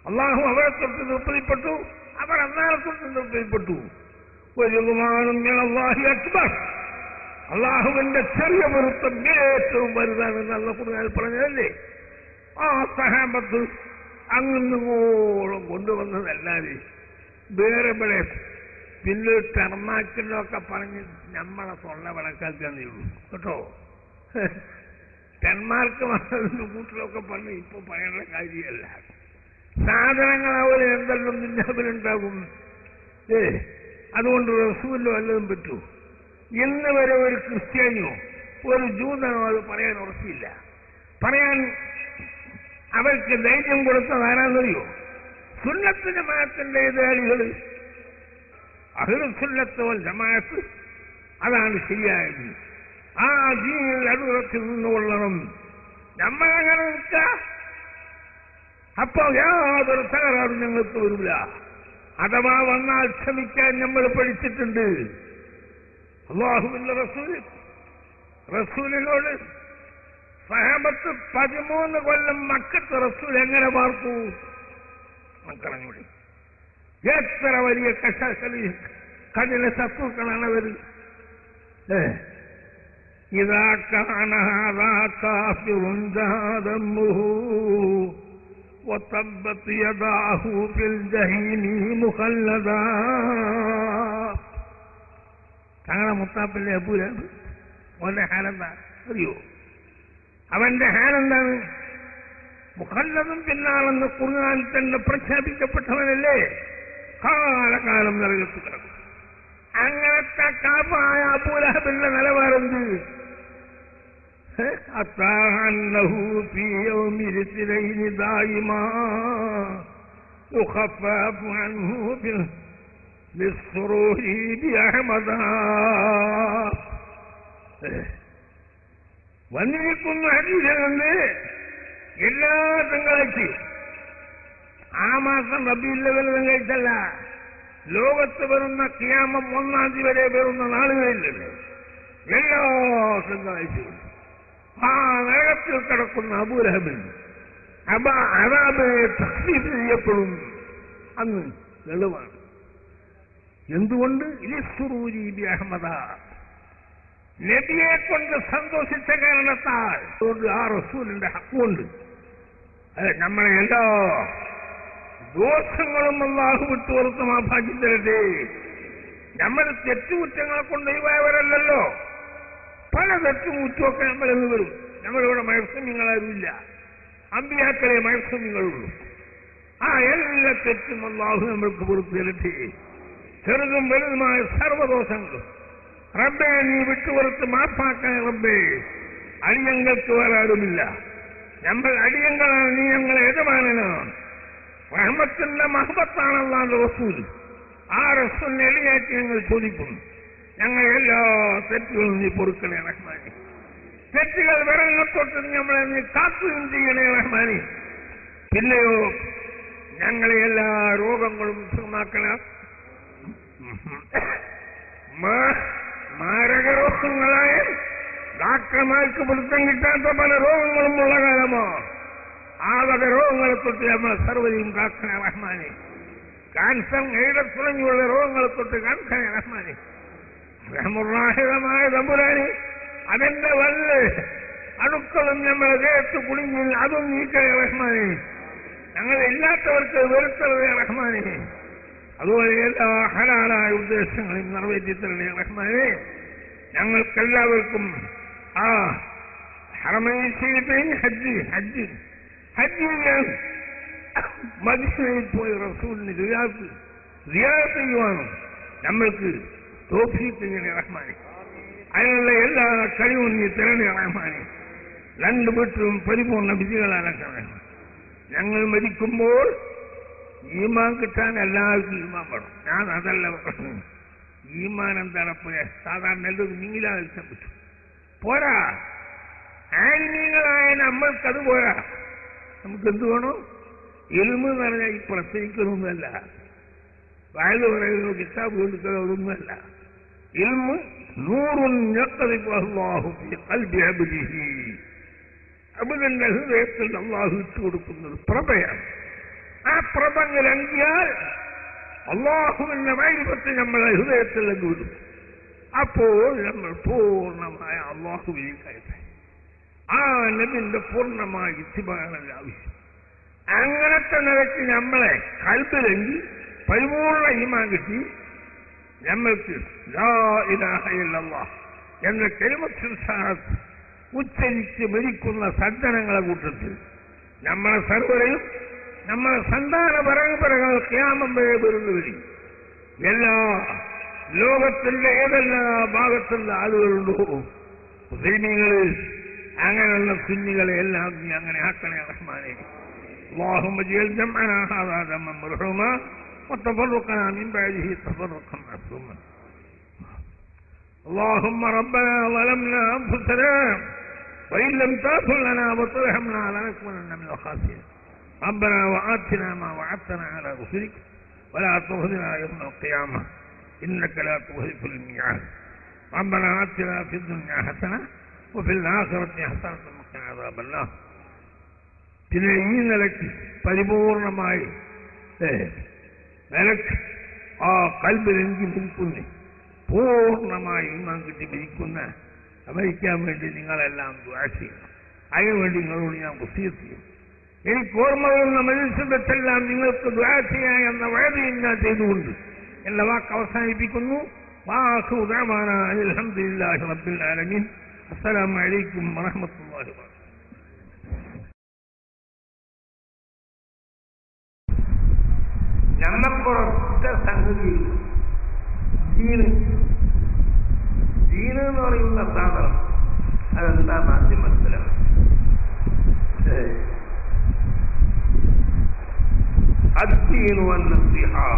അല്ലാഹു അവരെ തൊട്ട് തൃപ്തിപ്പെട്ടു, അവർ അല്ലാഹുവെ തൊട്ട് തൃപ്തിപ്പെട്ടു. വലുമാനും അല്ലാഹി അക്ബർ, അല്ലാഹുവിന്റെ ചെറിയ പൊരുത്തം ഏറ്റവും വലുതാണെന്ന് അല്ലാഹു ഖുർആനിൽ പറഞ്ഞതല്ലേ. ആ സഹാബത്ത് അങ്ങോളം കൊണ്ടുവന്നതല്ലാതെ വേറെ വിടെ പിന്നെ ടെർമാക്കിലൊക്കെ പറഞ്ഞ് നമ്മളെ തൊള്ള വിളക്കാക്കാന്നേ ഉള്ളൂ കേട്ടോ. ഡെൻമാർക്ക് വന്നതിന്റെ കൂട്ടിലൊക്കെ പറഞ്ഞ് ഇപ്പൊ പറയേണ്ട കാര്യമല്ല. സാധനങ്ങൾ അവര് എന്തെല്ലാം നിന്നാവിലുണ്ടാകും. അതുകൊണ്ട് റസൂലിന് വല്ലതും പറ്റൂ? ഇന്ന് വരെ ഒരു ക്രിസ്ത്യാനിയോ ഒരു ജൂതനോ അത് പറയാൻ ഉറപ്പില്ല. പറയാൻ അവർക്ക് ധൈര്യം കൊടുത്തത് ആരാന്നറിയോ? സുന്നത്ത് ജമാഅത്തിന്റെ എതിരാളികൾ. അഹ്ലുസുന്നത്ത് വൽ ജമാഅത്ത് അതാണ് ശരിയായത്. ആ ദീനിൽ അടിയുറച്ചു നിന്നുകൊള്ളണം. നമ്മളങ്ങനെ നിൽക്കുക, അപ്പോ യാതൊരു തകരാറും ഞങ്ങൾക്ക് വരില്ല. അഥവാ വന്നാൽ ക്ഷമിക്കാൻ നമ്മൾ പഠിച്ചിട്ടുണ്ട്. അല്ലാഹുവിന്റെ റസൂലിനോട് സഹാബത്ത് 13 കൊല്ലം മക്കത്ത് റസൂൽ എങ്ങനെ പാർത്തു നമുക്കറിഞ്ഞൂടെ. എത്ര വലിയ കഠിന ശത്രുക്കളാണ് അവർ. ഇദാ കാന ഹാദാ കാഫിറുൻ ജാദമുഹു വതബ്ബത് യദാഹു ഫിൽ ജഹീമി മുഖല്ലദാ. തങ്ങളെ മുത്താപ്പല്ലേ അബൂലഹബ്, അവന്റെ ഹാലെന്താ അറിയോ? അവന്റെ ഹാലെന്താണ്? മുഖല്ലദും പിന്നാളെന്ന് ഖുർആനിൽ തന്നെ പ്രഖ്യാപിക്കപ്പെട്ടവനല്ലേ. കാലകാലം നരകത്ത് കിടക്കും. അങ്ങനത്തെ കാഫായ അബൂലഹബിന്റെ നിലവാരെന്ത്? അത്താഹു ഫീ യൗമി ലിസ്ലൈനി ദായിമാ യുഖഫഫു അൻഹു ബിസ്സുറൂരി ബിഅഹ്മദാ. വന്നിരിക്കുന്ന ഹദീസിലുണ്ട് എല്ലാ തിങ്കളാഴ്ചയും. ആ മാസം റബീഉൽ അവ്വൽ തിങ്കളാഴ്ചല്ല, ലോകത്ത് വരുന്ന ഖിയാമം 1-ാം തീയതി വരെ വരുന്ന നാളുകളിലല്ലേ എല്ലാ തിങ്കളാഴ്ചയും ആ നരകത്തിൽ കിടക്കുന്ന അബൂലഹബിന് അദാബിനെ തഖ്ഫീഫ് ചെയ്യപ്പെടും. അന്ന് എളുവാണ്. എന്തുകൊണ്ട്? ലിസ്സുറൂരി ബിഅഹ്മദാ, നബിയെ കൊണ്ട് സന്തോഷിച്ച കാരണത്താൽ. അതുകൊണ്ട് ആ റസൂലിന്റെ ഹക്കുണ്ട്. നമ്മളെ എല്ലാ ദോഷങ്ങളും അല്ലാഹു വിട്ടുപുറത്തും ആ ഭാഗ്യം തരട്ടെ. നമ്മൾ തെറ്റുകുറ്റങ്ങളെ കൊണ്ട് ഒഴിവായവരല്ലോ. പല തെറ്റും കുറ്റമൊക്കെ നമ്മളെന്ന് വരും. നമ്മളിവിടെ മത്സമ്യങ്ങളാരുമില്ല, അമ്പിയാക്കളെ മത്സമ്യങ്ങളുള്ളൂ. ആ എല്ലാ തെറ്റും അല്ലാഹു നമ്മൾക്ക് പുറത്തു തരട്ടെ. ചെറുതും വലുതുമായ സർവദോഷങ്ങളും റബ്ബേ നീ വിട്ടുപുറത്ത് മാപ്പാക്കാൻ റബ്ബേ. അടിയങ്ങൾക്ക് വേറെ ആരുമില്ല, നമ്മൾ അടിയങ്ങളാണ്, നീ ഞങ്ങളെ യജമാനനാണ്. റഹ്മത്തിന്റെ മഹബത്താണ് അല്ലാഹുവിന്റെ റസൂൽ. ആ റസൂലിനെ എളിയാക്കി ഞങ്ങൾ ചോദിക്കുന്നു, ഞങ്ങൾ എല്ലാ തെറ്റുകളും നീ പൊറുക്കണേ റഹ്മാനെ. തെറ്റുകൾ വിരലിനത്തൊട്ട് നമ്മളെ നീ കാക്കുകയും ചെയ്യണേ റഹ്മാനെ. പിന്നെയോ ഞങ്ങളെ എല്ലാ രോഗങ്ങളും സുഖമാക്കണം. മാരകരോഗങ്ങളായ ഡാക്ടർമാർക്ക് പിടുത്തം കിട്ടാത്ത പല രോഗങ്ങളും ഉള്ള കാലമോ ആ വക രോഗങ്ങളെ തൊട്ട് നമ്മളെ സർവ്വതയും കാക്കണേ റഹ്മാനെ. ക്യാൻസർ, എയ്ഡസ് തുടങ്ങിയുള്ള രോഗങ്ങളെ തൊട്ട് കാക്കണേ റഹ്മാനെ. റഹ്മുറാഹിമായ തമ്പുരാനെ, അതെന്റെ വല്ല അണുക്കളും നമ്മളെ ദേഹത്ത് കുടുങ്ങി അതും നീക്കണേ റഹ്മാനെ. ഞങ്ങളില്ലാത്തവർക്ക് വെറുത്തവരെ റഹ്മാനെ. അതുപോലെ എല്ലാ ഹലാലായ ഉദ്ദേശങ്ങളെയും നിറവേറ്റി തരണേ റഹ്മാനെ. ഞങ്ങൾക്കെല്ലാവർക്കും ആ ഹറമൈൻ ഹജ്ജ് മദീനയിൽ പോയി റസൂലിന് റിയാദത്ത് ചെയ്യുവാനും നമ്മൾക്ക് തൗഫീഖ് ചെയ്യണേ റഹ്മാനെ. അതിനുള്ള എല്ലാ കഴിവും നീ തരണേ റഹ്മാനെ. രണ്ടു വീട്ടിലും പരിപൂർണ്ണ വിധികളാണ്. ഞങ്ങൾ മരിക്കുമ്പോൾ ഈമാൻ കിട്ടാൻ എല്ലാവർക്കും ഈമാൻ വേണം. ഞാൻ അതല്ല പ്രശ്നം. ഈമാൻ എന്താണ് സാധാരണ എല്ലാവരും നീങ്ങാതിരിക്കാൻ പറ്റും, പോരാ. ആനിമീങ്ങളായ നമ്മൾക്കത് പോരാ. നമുക്ക് എന്ത് വേണം? ഇൽമ് എന്ന് പറഞ്ഞാൽ ഈ പ്രസംഗിക്കണമെന്നല്ല, വയത് പറയുന്നു, കിതാബ് കൊടുക്കുന്നതൊന്നുമല്ല. ഇൽമ് നൂറുൻ യഖ്ദിഫുല്ലാഹു ഫീ ഖൽബി അബ്ദിഹി. അബ്ദിന്റെ ഹൃദയത്തിൽ അല്ലാഹു ഇട്ട് കൊടുക്കുന്നത് പ്രഭയാണ്. ആ പ്രഭ ഇറങ്ങിയാൽ അല്ലാഹുവിന്റെ മൈരിഫത്ത് നമ്മളെ ഹൃദയത്തിൽ വിടും. അപ്പോൾ നമ്മൾ പൂർണ്ണമായ അല്ലാഹുവിലേക്കായിട്ട് ആ നബിന്റെ പൂർണ്ണമായ ഇത്തിബാഅല്ല ആവശ്യം. അങ്ങനത്തെ നിലയ്ക്ക് നമ്മളെ കൽബിലെങ്കിൽ പരിപൂർണ്ണ ഈമാൻ കിട്ടി നമ്മൾക്ക് ലാ ഇലാഹ ഇല്ലല്ലാഹ് എന്ന കലിമത്തുൽ ഷഹാദത്ത് ഉച്ചരിച്ച് മരിക്കുന്ന സജ്ജനങ്ങളെ കൂട്ടത്തിൽ നമ്മളെ സർവരെയും നമ്മളെ സന്താന പരമ്പരകൾ ഖിയാമം വരെ വരുന്നു വരും. എല്ലാ ലോകത്തിന്റെ ഏതെല്ലാ ഭാഗത്തുള്ള ആളുകളുണ്ടോ മുസ്ലിമീങ്ങളിൽ അങ്ങനെയുള്ള സുന്നികളെ എല്ലാം നീ അങ്ങനെ ആക്കണേ റഹ്മാനെ. اللهم اجعل جمعنا هذا جمعا مرحوما وتفرقنا من بعده تفرقا معصوما. اللهم ربنا ظلمنا انفسنا وان لم تغفر لنا وترحمنا لنكونن من الخاسرين. ربنا وآتنا ما وعدتنا على رسلك ولا تخزنا يوم القيامة إنك لا تخلف الميعاد. ربنا آتنا في الدنيا حسنة وفي الآخرة حسنة وقنا عذاب النار. പിന്നെ ഈ നിലയ്ക്ക് പരിപൂർണമായി നിലക്ക് ആ കൽബിലെങ്കിൽ നിൽക്കുന്ന പൂർണ്ണമായി ഇമാൻ കിട്ടി മരിക്കുന്ന മരിക്കാൻ വേണ്ടി നിങ്ങളെല്ലാം ദുആ ചെയ്യണം. അതിനുവേണ്ടി നിങ്ങളോട് ഞാൻ വസിയത്ത് ചെയ്യും. എനിക്ക് ഓർമ്മ വരുന്ന മനുഷ്യത്തെല്ലാം നിങ്ങൾക്ക് ദുആ ചെയ്യാൻ എന്ന വഅദയും ഞാൻ ചെയ്തുകൊണ്ട് എന്റെ വാക്ക് അവസാനിപ്പിക്കുന്നു. വാഖു ദഅവാന അൽഹംദുലില്ലാഹി റബ്ബിൽ ആലമീൻ. അസ്സലാമു അലൈക്കും വറഹ്മത്തുള്ളാഹി വബറകാതുഹു. നമ്മൾക്കൊരൊറ്റ സംഗതി ദീന് എന്ന് പറയുന്ന സാധനം അതെന്താന്ന് ആദ്യം മനസ്സിലാവും. الدين والنصيحة.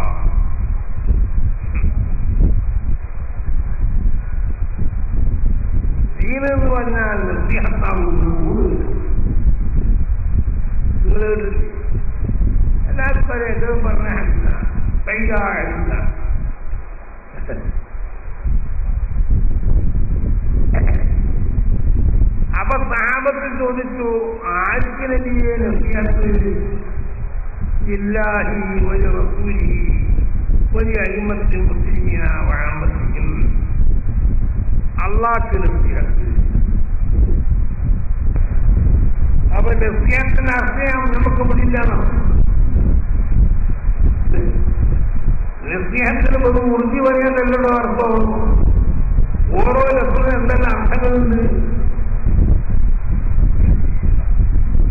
دين എന്ന് പറഞ്ഞാൽ നസീഹത്താവുന്നു. എല്ലാവർക്കും ഏറ്റവും പറഞ്ഞ കൈകാരില്ല. അപ്പൊ സഹാബത്ത് ചോദിച്ചു, ആർക്ക് നബിയെ നസീഹത്ത്? ഇല്ലാഹി വറസൂലിഹി വലിഅഇമ്മത്തിൽ മുസ്ലിമീന വഅമ്മത്തിഹിം. അല്ലാഹുവിന്റെ നസീഹത്ത്. അപ്പൊ നസീഹത്തിന്റെ അർത്ഥം നമുക്ക് പിടിയില്ലാണോ? നസീഹത്തിന് ഒരു ഉറുതി പറയാനല്ലോ അർത്ഥം. ഓരോ ലഫ്സിനും എന്തെല്ലാം അർത്ഥങ്ങളുണ്ട്.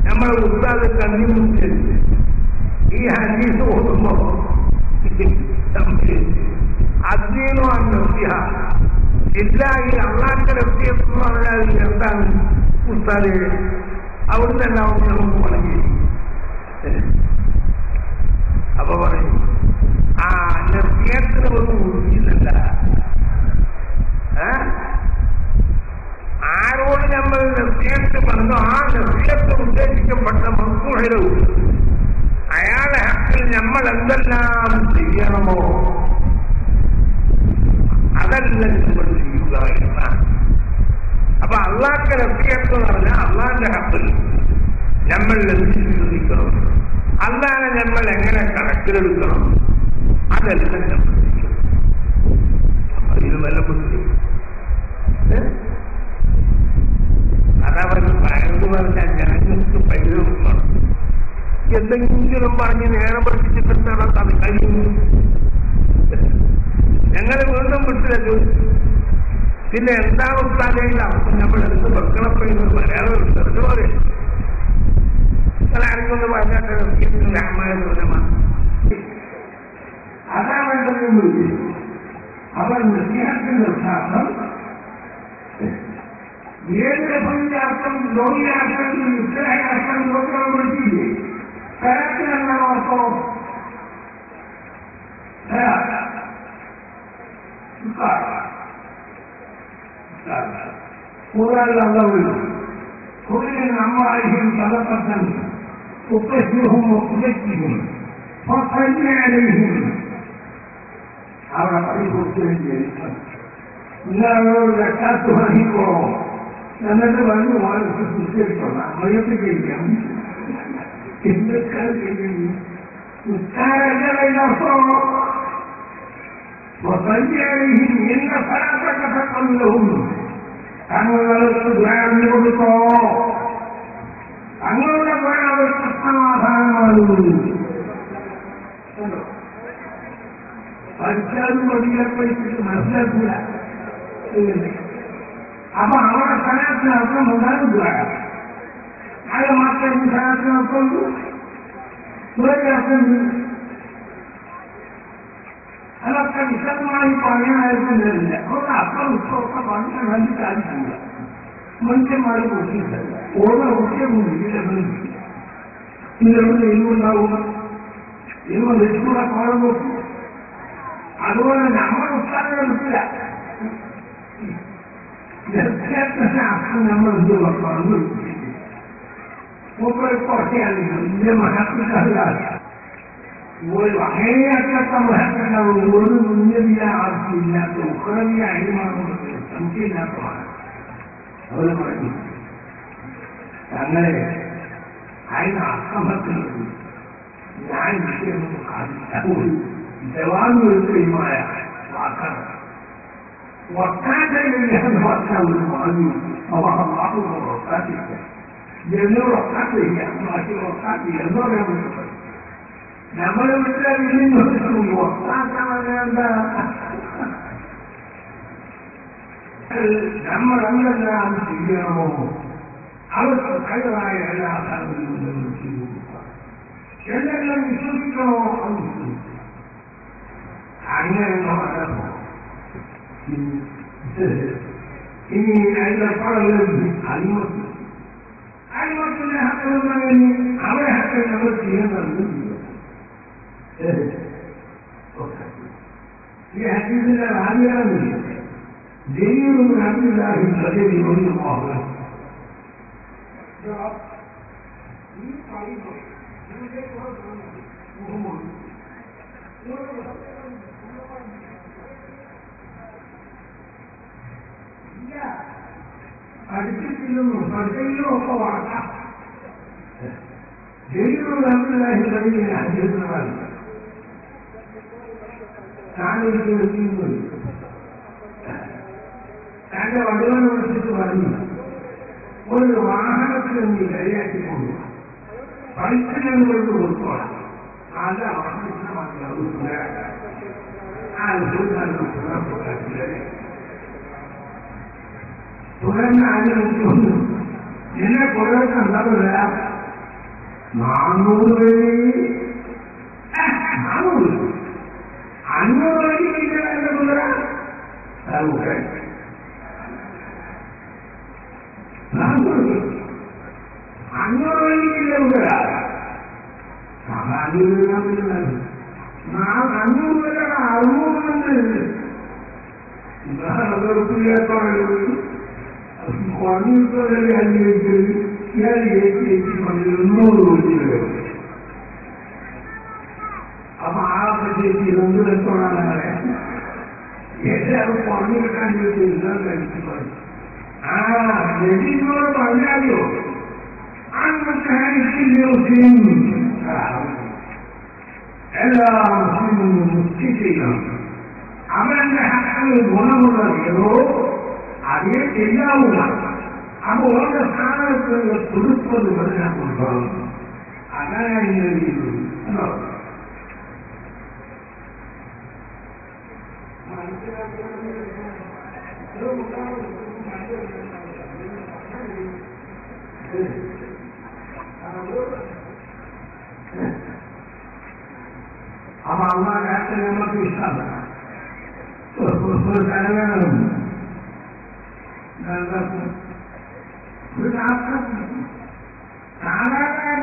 നമ്മളെ ഉസ്താദ് കണ്ണിമുട്ടി ഈ ഹദീസ് ഓതുമ്പോ അദ്ദീനോ നഫ്സിഹ ഇല്ലാഹി അള്ളാന്റെ ലഫ്സിയത്ത് എന്ന് പറഞ്ഞാൽ എന്താണ് ഉസ്താദ്? അവിടുന്ന് എല്ലാം നമുക്ക് പറഞ്ഞു. അപ്പൊ പറയും ആ ലഫ്സിയത്തിന് ഒരു ഉറുക്കില്ലല്ല. ആരോട് നമ്മൾ ലഫ്സിയത്ത് പറഞ്ഞു ആ ലഫ്സിയത്ത് ഉദ്ദേശിക്കപ്പെട്ട മൻസൂഹരും അയാളെ ഹക്കിൽ നമ്മൾ എന്തെല്ലാം ചെയ്യണമോ അതെല്ലാം നമ്മൾ ചെയ്യുക എന്നാണ്. അപ്പൊ അള്ളാഹ്ക്ക് ലഫ്സിയത്ത് എന്ന് പറഞ്ഞാൽ അള്ളാന്റെ ഹക്കിൽ നമ്മൾ എന്ത് ചിന്തിക്കണം, അള്ളാഹനെ നമ്മൾ എങ്ങനെ കണക്കിലെടുക്കണം, അതെല്ലാം നമ്മൾ ചെയ്യണം. അതിന് നല്ല ബുദ്ധി അതാ പറഞ്ഞു. പയർന്ന് പറഞ്ഞാൽ ഞങ്ങൾക്ക് പരിഗണിക്കണം. എന്തെങ്കിലും പറഞ്ഞ് നേരെ പഠിപ്പിച്ചിട്ടാണ് അത് കഴിയുന്നു. ഞങ്ങൾ വീണ്ടും വിട്ടില്ലു. പിന്നെ എന്താണ് ഉത്താകയില്ല അവർക്ക് നമ്മൾ എന്ത് വെക്കണപ്പെടുന്നത് മലയാളം ചെറുത് പോലെ ആരെങ്കിലും പറഞ്ഞാൽ രാമായ ദൂരമാണ്. അതാ വേണ്ടത്. അവർ നസീഹത്തിന്റെ ഉത്സാഹം ഏത് അർത്ഥം ലോകിയാർത്ഥം ഇസ്രായേൽ ലോകം വിളിച്ചില്ലേ? കരത്തിനല്ല ഓർത്തോ കൂടാതെ കുറിയിൽ നമ്മളായിരിക്കും പദപ്പത്തൻ ഉപ്പശ്യവും ഉപയോഗിക്കും അവിടെ പരിപൂർത്തിയും നിങ്ങളോട് രക്ഷാത്ത് വഹിക്കോ എന്നിട്ട് വന്നു വളരെ സുസ്ഥിരിക്കണം മയപ്പിക്കാം. എന്ന പരാത്തക്കഥക്കൊല്ലവും തങ്ങൾക്ക് ദ്വാരം കൊടുക്കോ. തങ്ങളുടെ ദ്വാരം അവർക്ക് സമാധാനമാണ്. പഠിച്ചാലും പഠിക്കാൻ മനസ്സിലാക്കൂല. അപ്പൊ അവരുടെ സ്ഥലത്തിനർത്ഥം ഉണ്ടാകും ദ്വാരം. അത് മാത്രം സ്ഥലത്തിനർത്ഥം അതൊക്കെ വിശദമായി പറയാനായിരുന്നില്ല. അവിടെ അത്ര ഉത്സവമൊക്കെ പറഞ്ഞ വേണ്ടി സാധിക്കില്ല. മനുഷ്യന്മാർ കുട്ടിയില്ല. ഓരോ കുട്ടിയും ഇതിലൊന്ന് എരിവുണ്ടാവുക, എരിവ് വെച്ചുകൂടെ കോളം നോക്കും. അതുപോലെ നമ്മൾ ഉത്സാഹം എടുക്കില്ല. അർത്ഥം നമ്മൾ എന്ത് പറഞ്ഞു കുറച്ചാണ് ഇന്ത്യ മഹത്വക്കാരില്ല. ഒരു അങ്ങേയറ്റത്തെ മഹത്വങ്ങൾ ഒരു മുന്നതിയ ആർക്കില്ലാത്ത ഉക്രമിയ അഴിമാറുന്നത് സംഖ്യയില്ലാത്തതാണ്. അവര് പറഞ്ഞു അങ്ങനെ അതിന് അസമത്തുള്ളത് ഞാൻ വിഷയം ജവാനുമായ വാക്കാണ്. ഒട്ടാറ്റയില്ലാതെ വാക്കാൻ ഒരു വാങ്ങി അവ ഒട്ടാറ്റില്ല. ജനങ്ങൾ ഒട്ടാറ്റില്ല, ബാക്കി ഒട്ടാറ്റില്ല എന്ന് പറയാൻ പറ്റും. നമ്മളെ വീട്ടിൽ വീണ്ടും ഒട്ടാക്കാൻ നമ്മളെന്തെല്ലാം ചെയ്യണമോ അവർക്ക് കഴിവായ എല്ലാ സാധനങ്ങളും ചെയ്തു. എന്തെല്ലാം വിശ്വസിക്കണോ അത് വിശ്വസിക്കും. അങ്ങനെ നടന്നോ ഇനി അതിന്റെ പടം അടിമത്തി അടിമത്തിന്റെ ഹക്കുണ്ടെങ്കിൽ അവരെ ഹക്ക് നമ്മൾ ചെയ്യുന്നത്. ഈ ഹക്കിന്റെ ആദ്യമില്ല ദൈവം ഹക്കില്ലാതെ പ്രജയിൽ ഒന്നും പോകണം. പഠിച്ചിട്ടില്ലെന്നും പഠിക്കയിലും ഒക്കെ വാർക്കാം. ദൈവം ഹക്കില്ലാതെ പ്രജയിൽ അനുഭവിക്കുന്നതാണ്. താനെനിക്ക് എത്തിയുന്നത് തന്റെ വടുവനെ വിളിച്ചിട്ട് പറഞ്ഞു ഒരു വാഹനത്തിൽ നീ കൈയാക്കിക്കൊണ്ടു പൈസകൾക്ക് കൊടുത്തോളാം. അത് വാഹനത്തിൽ തുടർന്ന് ആലോചിച്ചുകൊണ്ട് എന്നെ കുറെ കണ്ടത് വരാം 400 500 വഴിക്കില്ല എന്റെ കുതിര 500 വഴിക്കില്ല കുതിര സാധാരണ 500 വരെ 600 കുറഞ്ഞിട്ടുള്ള അന്വേഷിച്ച് ഞാൻ അപ്പൊ ആളൊക്കെ ചേച്ചി 2 ലക്ഷമാണ് പറയാം എല്ലാവരും കുറഞ്ഞു കിട്ടാൻ ചോദിച്ചു ആ ജഡീനോട് പറഞ്ഞാലോ എല്ലാ മുസ്ലിമും മുക്തി ചെയ്യണം അവന്റെ ഹക്കിൽ ഗുണമുള്ളതോ അതേ ചെയ്യാവൂല അപ്പൊ ഓരോ സ്ഥാനത്ത് തുടുപ്പത് പറഞ്ഞാൽ കൊണ്ടുപോകും അതാ അപ്പൊ അമ്മ നമുക്ക് ഇഷ്ടമല്ല സാധാരണ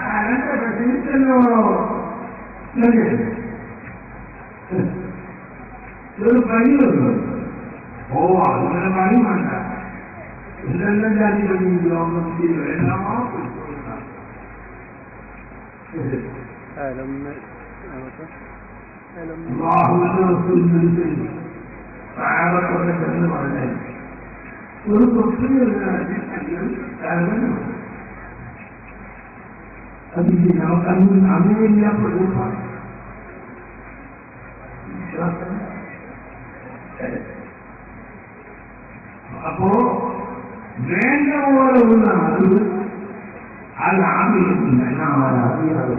കരണ്ട് പ്രസരിച്ചല്ലോ ഒരു പണി വന്നു ഓ അങ്ങനെ പണി വേണ്ട എന്തെല്ലാം ജാതി പണി ലോകത്തിൽ എല്ലാം പ്രായപ്പെട്ടെന്ന് പറഞ്ഞാൽ ഒരു പ്രക്രിയ അതിന്റെ നമുക്ക് അങ്ങനെയില്ല പ്രകൃതം അപ്പോ വേണ്ട പോലെ ഉള്ള അറിവ് അത് ആഗ്രഹിക്കുന്ന ആരാധിയാതെ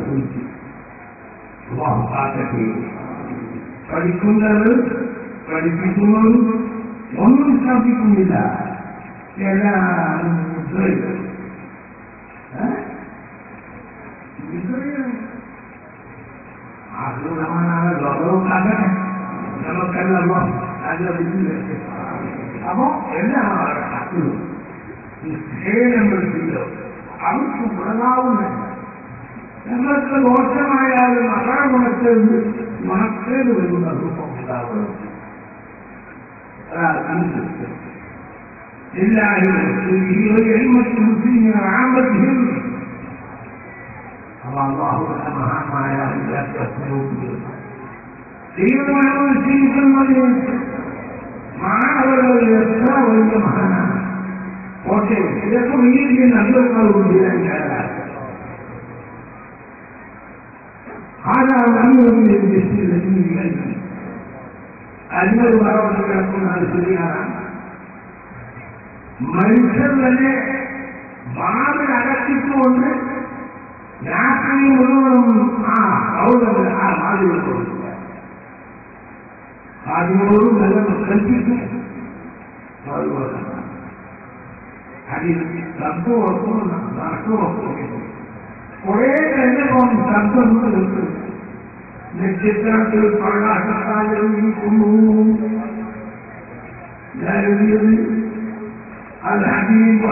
പഠിക്കുന്നത് പഠിപ്പിക്കുന്നതും ഒന്നും സാധിക്കുന്നില്ല ആഗ്രഹമാണ് ലോകവുണ്ടാകട്ടെ നമുക്കെല്ലാം നല്ല രീതിയിലേക്ക് അപ്പോ എല്ലാം നിശ്ചയപ്പെടുത്തില്ലോ അവർക്ക് പ്രതാവുന്നില്ല ഞങ്ങൾക്ക് ദോഷമായാലും അപകട ഗുണത്തിൽ ഗുണത്തേട് വരുന്ന രൂപം ഉണ്ടാവുക എല്ലാവരും ആമ്പത്തിയും അവ അള്ളാഹുവിന്റെ മഹാന്മായ ദൈവമാണ് സ്വീകരിക്കുന്നത് മാനവരുടെ എത്ര വലിയ മഹാനാണ് പക്ഷേ ഇതൊക്കെ വീട്ടിൽ നല്ലവരുണ്ട് ആരാണ് അന്നുവരെ അതിനൊരു പറഞ്ഞു കിടക്കുന്നത് ശരിയാണ് മനുഷ്യർ തന്നെ വാതിൽ അടച്ചിട്ടുകൊണ്ട് രാത്രി മുഴുവനും ആ സൗദം ആ വാതിൽ കൊടുക്കുക അതിനോടും നല്ല കൽപ്പിച്ചു അതിൽ ശബ്ദമൊക്കെ നടക്കുമൊക്കെ കുറെ കഴിഞ്ഞപ്പോൾ ശബ്ദം നിൽക്കും നക്ഷത്രത്തിൽ പ്രകാശത്താലിരിക്കുന്നു അത് ഹബീബ്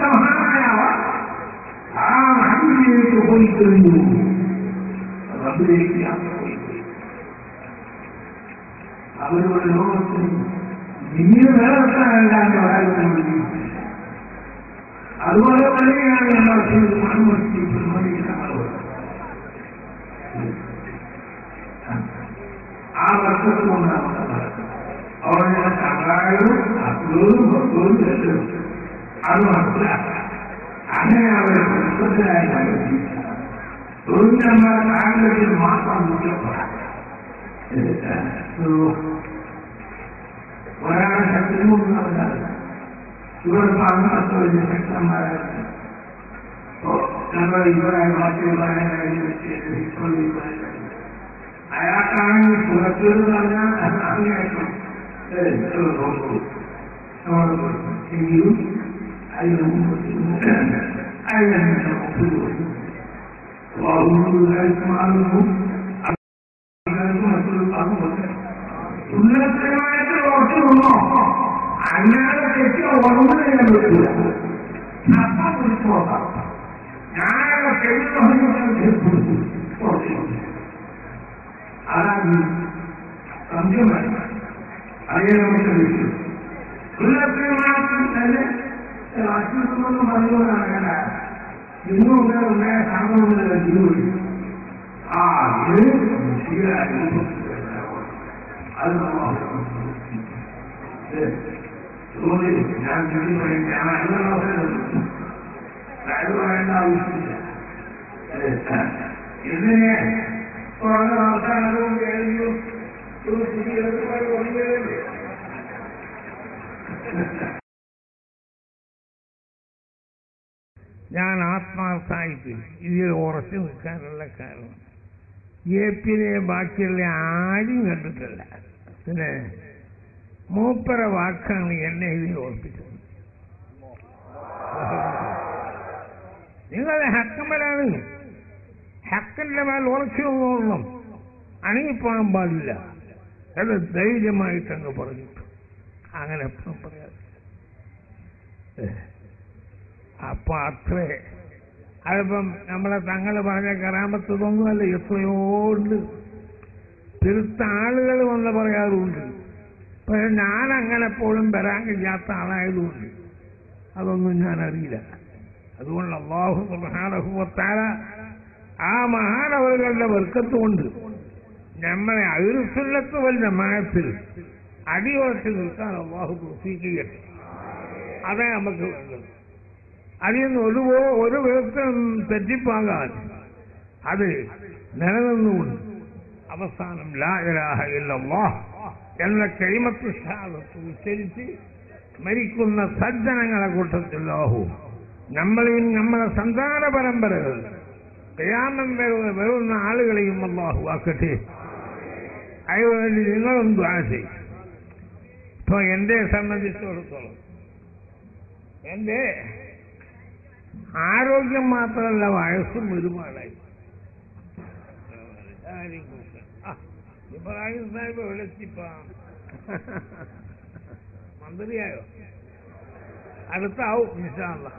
മഹാനായ ആ ഹബീബിലേക്ക് പോയിക്കഴിഞ്ഞു റബ്ബിലേക്ക് യാത്ര പോയി അവരുടെ ലോകത്തിൽ ഇങ്ങനെ നിലനിർത്താനല്ലാണ്ട് വരാൻ അതുപോലെ തന്നെയാണ് ആ വർഷത്തിലുണ്ടാവുന്നത് അവരുടെ സഹായവും അപ്പോഴും ഭക്തവും തെറ്റും അത് മനസ്സിലാക്കാം അങ്ങനെ അവരെ പ്രശ്നത്തിനായി ഒരു നമ്മുടെ കാലത്തിൽ മാത്രം മുഖ്യപ്പെടാം ഒരാളെ ശക്തിമുണ്ടാവില്ല ഇവിടെ പറഞ്ഞ വലിയ ശക്തന്മാരായിരുന്നു ഞങ്ങൾ ഇവിടെ മറ്റു പറയാൻ കഴിഞ്ഞു അയാൾക്കാണെങ്കിൽ സുഖത്തിൽ പറഞ്ഞാൽ അങ്ങേറ്റം നോക്കൂ എങ്കിലും അതിന് മാറുന്നു സുന്നത്തമായിട്ട് ഓർത്തു വന്നോ അങ്ങനെ തെറ്റി ഓർമ്മ ചെയ്യാൻ പറ്റില്ല. അപ്പം കുറിച്ച് നോക്കാം. ഞാനൊക്കെ തെളിവ് അതാണ് സംശയമായി അതേ നമുക്ക് ലഭിക്കും. സുന്നത്തമായിട്ടും തന്നെ അച്ഛനൊന്നും പറഞ്ഞുകൊണ്ടാണ് ഇന്നും ഉണ്ടായ സംഭവങ്ങൾ ജീവിതം ആ ഇത് ശരിയായി അത് ഞാൻ ഞാൻ പറയേണ്ട ആവശ്യമില്ല. ഇതിനെ അവസാനവും കഴിഞ്ഞു ഞാൻ ആത്മാർത്ഥമായിട്ട് ഇതിൽ ഉറച്ചു നിൽക്കാനുള്ള കാരണം ഏപ്പിനെ ബാക്കിയുള്ള ആരും കണ്ടിട്ടില്ല. പിന്നെ മൂപ്പര വാക്കാണ് എന്നെ ഇതിൽ ഓർപ്പിച്ചത്. നിങ്ങളെ ഹക്കമ്മലാണ്, ഹക്കന്റെ മേൽ ഉറച്ചു നോക്കണം, അണങ്ങിപ്പോകാൻ പാടില്ല. അത് ധൈര്യമായിട്ടങ്ങ് പറഞ്ഞിട്ടു. അങ്ങനെ എപ്പോഴും പറയാം. അപ്പൊ അത്രേ അതിപ്പം നമ്മളെ തങ്ങള് പറഞ്ഞ കറാമത്ത് തോന്നുമല്ല, എത്രയോ ഉണ്ട്. തിരുത്ത ആളുകൾ വന്ന് പറയാറുണ്ട്. പക്ഷെ ഞാൻ അങ്ങനെ എപ്പോഴും വരാൻ കഴിയാത്ത ആളായതുകൊണ്ട് അതൊന്നും ഞാൻ അറിയില്ല. അതുകൊണ്ട് അല്ലാഹു സുബ്ഹാനഹു വ തആല ആ മഹാനവറുകളുടെ ബർക്കത്ത് കൊണ്ട് നമ്മളെ അഹ്ലുസുന്നത്ത് വൽ ജമാഅത്തിൽ അടിയുറച്ച് നിൽക്കാൻ അല്ലാഹു തൗഫീഖ് ചെയ്യട്ടെ. അതാ നമുക്ക് വേണ്ടത്. അതിൽ നിന്ന് ഒരു വിധത്തിലും തെറ്റിപ്പാകാൻ അത് നിലനിന്നുകൊണ്ട് അവസാനം ലാ ഇലാഹ ഇല്ലല്ലാഹ് എന്ന കലിമത്ത് ഷഹാദത്ത് ഉച്ചരിച്ച് മരിക്കുന്ന സജ്ജനങ്ങളെ കൂട്ടത്തിൽ അല്ലാഹു നമ്മളെയും നമ്മളെ സന്താന പരമ്പരകൾ ഖിയാമം വരുന്ന ആളുകളെയും അല്ലാഹു ആക്കട്ടെ. അതിനുവേണ്ടി നിങ്ങളും ദുആ ചെയ്യും. ഇപ്പൊ എന്നെ സംബന്ധിച്ചിടത്തോളം എന്റെ ആരോഗ്യം മാത്രമല്ല, വയസ്സും ഒരുപാടായി. ഇബ്രാഹിം സാഹിബ് വിളിച്ചിപ്പ മന്ത്രിയായോ? അടുത്താവും ഇൻഷാ അല്ലാഹ്.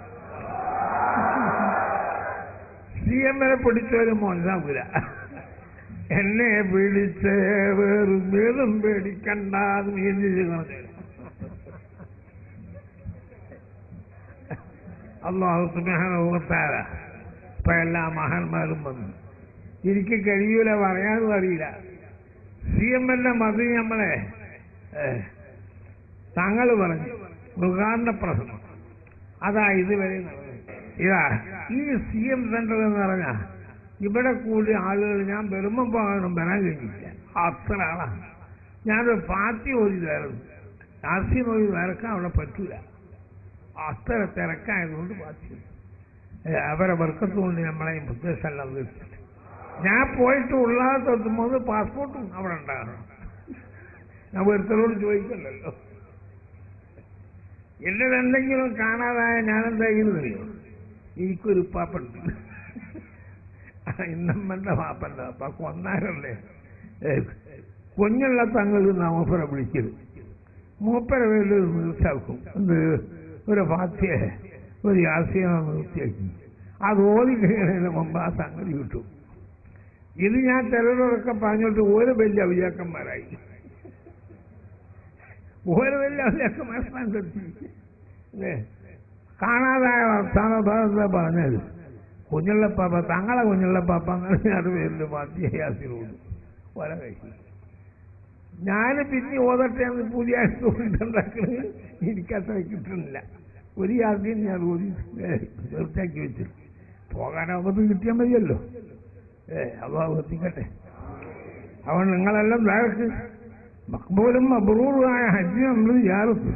CM പിടിച്ചവരും മോശാവൂല. എന്നെ പിടിച്ച് വേറും വേറും പേടിക്കണ്ടാന്ന് മീനിച്ച് പറഞ്ഞു. അല്ലാഹു സുബ്ഹാനഹു വ തആല ഇപ്പൊ എല്ലാ മഹാന്മാരും വന്നു. എനിക്ക് കഴിയൂല, പറയാനും അറിയില്ല. CMന്റെ മതി നമ്മളെ തങ്ങൾ പറഞ്ഞു മൃഗാന്റെ പ്രശ്നം അതാ ഇതുവരെ നടന്നത്. ഇതാ ഈ CM സെന്റർ എന്ന് പറഞ്ഞാൽ ഇവിടെ കൂടി ആളുകൾ ഞാൻ വരുമ്പോ പോകാനും വരാൻ കഴിഞ്ഞില്ല. അത്ര ആളാണ്. ഞാനൊരു പാർട്ടി ഓടിയതായിരുന്നു. രാഷ്ട്രീയം ഓടി വരക്കാൻ അവിടെ പറ്റൂല. അത്ര തിരക്കായതുകൊണ്ട് പാർട്ടി അവരെ വർക്കത്തുകൊണ്ട് നമ്മളെ പ്രദേശമെല്ലാം നിർത്തിട്ട് ഞാൻ പോയിട്ട് ഉള്ളാത്തെത്തുമ്പോൾ പാസ്പോർട്ടും അവിടെ ഉണ്ടാകണം. ഞാൻ ഒരുത്തരോട് ചോദിക്കണ്ടല്ലോ. എന്തെങ്കിലും കാണാതായ ഞാനെന്തായാലും അറിയോ, എനിക്കൊരു പാപ്പുണ്ട്. ഇന്നമ്മന്റെ പാപ്പന്റെ അപ്പ കൊന്നാരല്ലേ കുഞ്ഞുള്ള തങ്ങൾ മൂപ്പരെ വിളിക്കരുത്. മൂപ്പര പേരിൽ നിർത്താക്കും. എന്ത് ഒരു ഫാത്തിയ ഒരു യാസിയ നിർത്തിയാക്കി അത് ഓതി കഴിയുന്നതിന് മുമ്പ് ആ സംഗതി കിട്ടും. ഇത് ഞാൻ ചിലരോടൊക്കെ പറഞ്ഞിട്ട് ഒരു വലിയ അവിചാക്കന്മാരായി. ഒരു വലിയ അവിചാക്കന്മാരെ കെട്ടി അല്ലേ കാണാതായ വർത്താനത്തെ പറഞ്ഞത് കുഞ്ഞുള്ളപ്പാപ്പ തങ്ങളെ കുഞ്ഞുള്ളപ്പാപ്പ അങ്ങനെ അത് പേരിൽ ഫാത്തിയ യാസിനോട് ഒല കഴിക്കും. ഞാൻ പിന്നെ ഓതട്ടെ എന്ന് പുതിയ ഉണ്ടാക്കുന്നത് എനിക്കത്ര കിട്ടുന്നില്ല. ഒരു യാത്രയും ഞാൻ ഓതി നിർത്താക്കി വെച്ചു. പോകാനാവുന്നത് കിട്ടിയാൽ മതിയല്ലോ. അള്ളാഹു എത്തിക്കട്ടെ. അതുകൊണ്ട് നിങ്ങളെല്ലാം വേർക്ക് മക്ബൂലും മബ്റൂറുമായ ഹജ്ജ് നമ്മൾ യാറത്ത്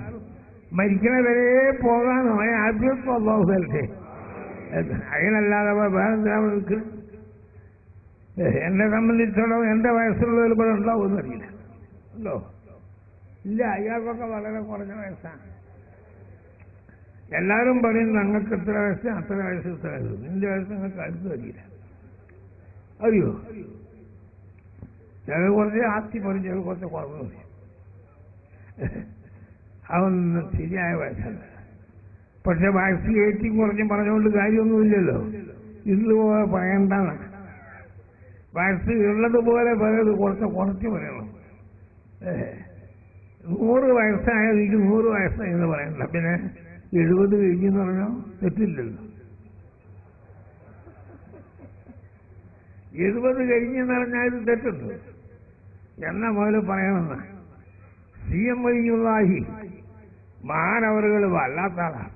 മരിക്കണ വരെ പോകാനോ ആദ്യത്വം അള്ളാഹു തരട്ടെ. അതിനല്ലാതെ വേറെ എന്നെ സംബന്ധിച്ചിടത്തോളം എന്റെ വയസ്സുള്ളവർ ഇവിടെ ഉണ്ടാവുമെന്നറിയില്ല. ഉണ്ടോ? ഇല്ല, അയാൾക്കൊക്കെ വളരെ കുറഞ്ഞ വയസ്സാണ്. എല്ലാവരും പറയും ഞങ്ങൾക്ക് ഇത്ര വയസ്സ്, അത്ര വയസ്സ്, ഇത്ര വയസ്സ്. നിന്റെ വയസ്സ് നിങ്ങൾക്ക് അടുത്ത് അറിയില്ല. അറിയോ? ചില കുറച്ച് ആസ്തി പറയും, ചില കുറച്ച് കുറവ് പറയും. അതൊന്നും ശരിയായ വയസ്സല്ല. പക്ഷെ വയസ്സ് ഏറ്റവും കുറച്ചും പറഞ്ഞുകൊണ്ട് കാര്യമൊന്നുമില്ലല്ലോ. ഇതുപോലെ പറയണ്ടാണ്. വയസ്സ് ഉള്ളതുപോലെ പറയുന്നത് കുറച്ച് പറയണം. 100 വയസ്സായാൽ എനിക്ക് 100 വയസ്സായി എന്ന് പറയണ്ട. പിന്നെ 70 കഴിഞ്ഞെന്ന് പറഞ്ഞാൽ തെറ്റില്ലല്ലോ. 70 കഴിഞ്ഞെന്ന് പറഞ്ഞാൽ ഇത് തെറ്റുണ്ട്. എന്ന മുതൽ പറയണമെന്ന് CM വലിയുള്ളാഹി മാനവറുകൾ വല്ലാത്ത ആളാണ്.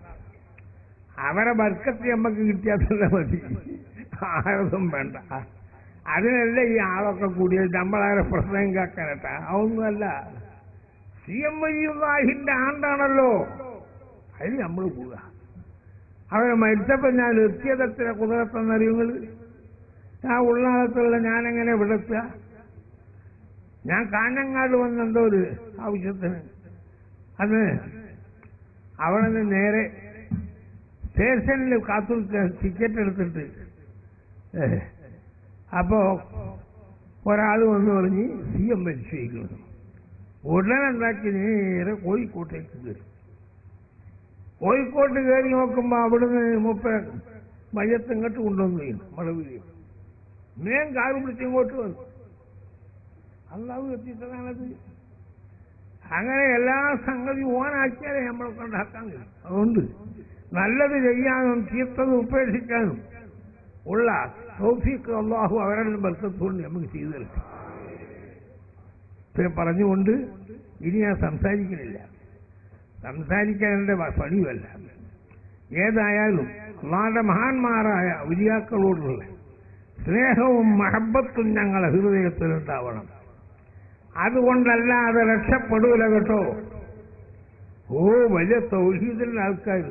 അവരെ ബർക്കത്ത് നമുക്ക് കിട്ടിയാൽ തന്നെ മതി, ആരതും വേണ്ട. അതിനല്ല ഈ ആളൊക്കെ കൂടിയത് നമ്മളാരെ പ്രശ്നം കേൾക്കാനട്ടാ. അതൊന്നുമല്ല. CM വലിയുള്ളാഹിന്റെ ആണ്ടാണല്ലോ, അതിന് നമ്മൾ പോവുക. അവരെ മരിച്ചപ്പോൾ ഞാൻ എത്തിയതെത്ര കുതിരത്തെന്നറിയുങ്ങൾ. ആ ഉള്ളാളത്തുള്ള ഞാനെങ്ങനെ വിടത്തുക? ഞാൻ കാഞ്ഞങ്ങാട് വന്നെന്തോ ഒരു ആവശ്യത്തിന്. അത് അവിടെ നിന്ന് നേരെ സ്റ്റേഷനിൽ കാത്തു ടിക്കറ്റ് എടുത്തിട്ട് അപ്പോ ഒരാൾ വന്ന് പറഞ്ഞ് CM മരിച്ചിരിക്കുന്നു. ഉടനെന്താക്കി നേരെ കോഴിക്കോട്ടേക്ക് കയറി. കോഴിക്കോട്ട് കയറി നോക്കുമ്പോൾ അവിടുന്ന് മയ്യത്ത് ഇങ്ങോട്ട് കൊണ്ടുവന്നു മടവിൽ മേൻ കാറ് പിടിച്ച് ഇങ്ങോട്ട് വന്നു. അള്ളാഹു എത്തിച്ചതാണത്. അങ്ങനെ എല്ലാ സംഗതിയും ഓനാക്കിയാലേ നമ്മളെ കൊണ്ടാക്കാൻ കഴിയും. അതുകൊണ്ട് നല്ലത് ചെയ്യാനും ചീത്തത് ഉപേക്ഷിക്കാനും ഉള്ള തൗഫീഖ് അള്ളാഹു അവരുടെ ബർക്കത്തുകൊണ്ട് നമുക്ക് ചെയ്തു തരും. പറഞ്ഞുകൊണ്ട് ഇനി ഞാൻ സംസാരിക്കുന്നില്ല. സംസാരിക്കാൻ എൻ്റെ പണിയുമല്ല. ഏതായാലും അള്ളാഹുവിന്റെ മഹാന്മാരായ ഉലിയാക്കളോടുള്ള സ്നേഹവും മഹബത്തും ഞങ്ങളെ ഹൃദയത്തിലുണ്ടാവണം. അതുകൊണ്ടല്ലാതെ രക്ഷപ്പെടൂല കേട്ടോ. വലിയ തൗഹീദിന്റെ ആൾക്കാർ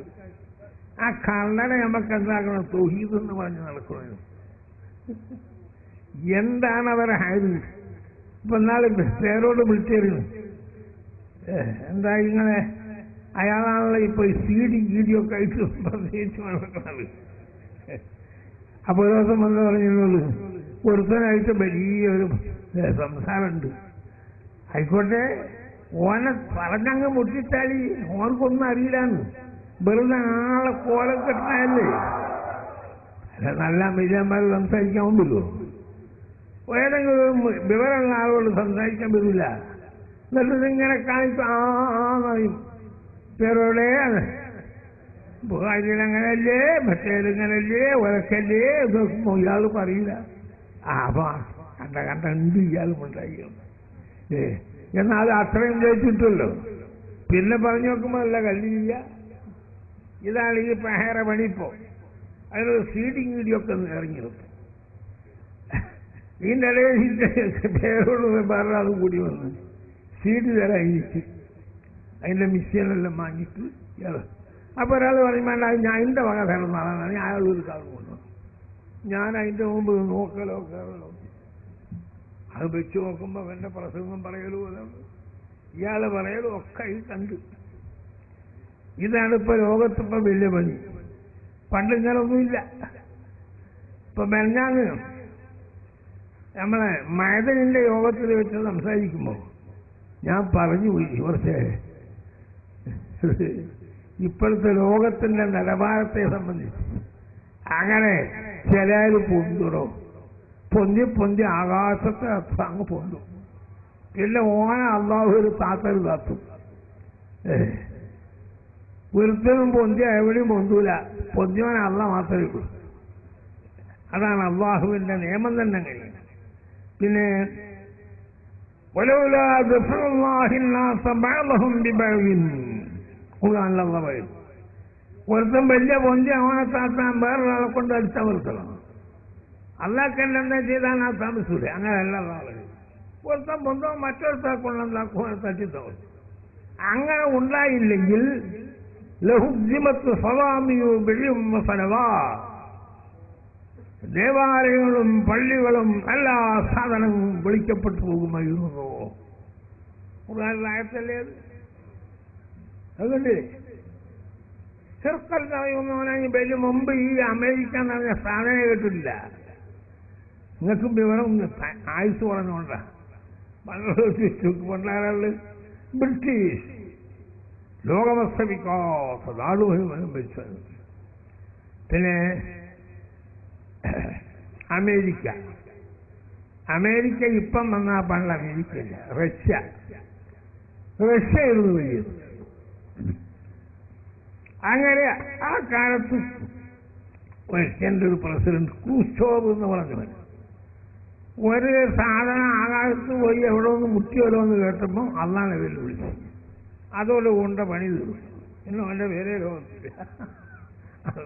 ആ കള്ളനെ നമുക്ക് എന്താക്കണം? തൗഹീദ് എന്ന് പറഞ്ഞ് നടക്കണം. എന്താണ് അവരെ ഹാരി? ഇപ്പൊ നാളെ പേരോട് വിളിച്ചേരുന്നു. എന്താ ഇങ്ങനെ അയാളാണല്ലോ ഇപ്പൊ CD വീഡിയോ ഒക്കെ ആയിട്ട് പ്രത്യേകിച്ച് നടക്കുന്നത്. അപ്പൊ ഒരു ദിവസം വന്ന് പറഞ്ഞുള്ളൂ, ഒരുത്തനായിട്ട് വലിയൊരു സംസാരമുണ്ട്. ആയിക്കോട്ടെ, ഓനെ പറഞ്ഞങ്ങ് മുട്ടിച്ചാലി ഓർക്കൊന്നും അറിയില്ലാന്ന്. വെറുതെ ആളെ കോലം കെട്ടണല്ലേ. അല്ല, നല്ല മില്യന്മാർ സംസാരിക്കാൻ ഉണ്ടല്ലോ. ഏതെങ്കിലും വിവരമുള്ള ആളോട് സംസാരിക്കാൻ പറ്റില്ല. എന്നിട്ട് ഇങ്ങനെ കാണിക്കും, ആയും പേരോടെ ബുഹാരിയിലങ്ങനല്ലേ, മറ്റേതിങ്ങനല്ലേ, ഒരക്കല്ലേ നോക്കുമ്പോ ഇയാൾ പറയില്ല. അപ്പൊ കണ്ട ഉണ്ട് ഇയാളും ഉണ്ടായി. എന്നാൽ അത് അത്രയും ജയിച്ചിട്ടല്ലോ. പിന്നെ പറഞ്ഞു നോക്കുമ്പോ അല്ല കല്ലില്ല. ഇതാണ് ഈ പഹേറ പണിപ്പോ. അതിനൊരു സീഡിങ് വീഡിയോ ഒക്കെ ഇറങ്ങിയിരുന്നു. ഇതിൻ്റെ ഇടയിൽ പേരോട് വേറൊരാൾ കൂടി വന്ന് സീഡ് തരാൻ എനിക്ക് അതിൻ്റെ മിഷീനെല്ലാം വാങ്ങിയിട്ട് ഇയാൾ. അപ്പൊ ഒരാൾ പറയും വേണ്ട, ഞാൻ എൻ്റെ വക തരണം നാളാണ്. അയാളൊരു കാലം കൊണ്ടു. ഞാൻ അതിൻ്റെ മുമ്പ് നോക്കലോ കയറലോ അത് വെച്ച് നോക്കുമ്പോൾ എൻ്റെ പ്രസംഗം പറയലോ ഇയാൾ പറയലും ഒക്കെ ഈ കണ്ട്. ഇതാണ് ഇപ്പൊ ലോകത്തിപ്പോ വലിയ പണി. പണ്ട് ഇങ്ങനൊന്നുമില്ല. ഇപ്പൊ മെഞ്ഞാന്ന് നമ്മളെ മൈദനിന്റെ യോഗത്തിൽ വെച്ച് സംസാരിക്കുമ്പോ ഞാൻ പറഞ്ഞു പോയി, കുറച്ച് ഇപ്പോഴത്തെ ലോകത്തിന്റെ നിലവാരത്തെ സംബന്ധിച്ച് അങ്ങനെ ചിലര് പൊന്തിടോ, പൊന്തി ആകാശത്തെ അങ്ങ് പൊന്തും. പിന്നെ ഓന അള്ളാഹു ഒരു താത്തൽ താത്തും. ഒരുത്തനും പൊന്തിയ എവിടെയും പൊന്തൂല. പൊന്തിയോനെ അള്ള മാത്രമേ ഉള്ളൂ. അതാണ് അള്ളാഹുവിന്റെ നിയമം തന്നെ. കഴിയും. പിന്നെ ഒരുത്തൻ വലിയ പൊന്തി അവനെ താത്താൻ വേറൊരാളെ കൊണ്ട് അടിച്ചമർത്തണം. അള്ളാഹ്ക്കെല്ലാം എന്താ ചെയ്താൽ ആ താമസൂല. അങ്ങനെയല്ല അള്ളാഹ്. ഒരുത്തൻ പൊന്തോ മറ്റൊരുത്താ കൊണ്ടാക്കും തട്ടിത്തവർ. അങ്ങനെ ഉണ്ടായില്ലെങ്കിൽ ലഹുദ്ദിമത്ത് സലാമിയു ബിളിയും സലവാ, ദേവാലയങ്ങളും പള്ളികളും എല്ലാ സാധനങ്ങളും വിളിക്കപ്പെട്ടു പോകുമായിരുന്നു. ഖുർആനിലായത്തല്ലേ അതുകൊണ്ട് ചെറുക്കൽ പറയുന്നവനായി വലിയ മുമ്പ് ഈ അമേരിക്ക എന്ന് പറഞ്ഞ സാധനം കേട്ടില്ല. നിങ്ങൾക്കും വിവരം ആയുസ് പറഞ്ഞുകൊണ്ടാ പണ്ടാളുകൾ ബ്രിട്ടീഷ് ലോകമസ്തമിക്കാത്ത നാടുകളും വെച്ചത്. പിന്നെ അമേരിക്ക ഇപ്പം വന്നാൽ പണ്ട് അമേരിക്കയില്ല, റഷ്യായിരുന്നു വലിയത്. അങ്ങനെ ആ കാലത്ത് റഷ്യൻ്റെ ഒരു പ്രസിഡന്റ് ക്രൂസ്ചോവ് എന്ന് പറഞ്ഞവൻ ഒരു സാധനം ആകാശത്ത് പോയി എവിടെ ഒന്ന് മുട്ടിയല്ലോ എന്ന് കേട്ടപ്പോൾ അള്ളാനെ വെല്ലുവിളിച്ചു. അതോടെ കൊണ്ട പണി തീർന്നു. ഇന്നും അവൻ്റെ പേരെ ലോകത്തില്ല.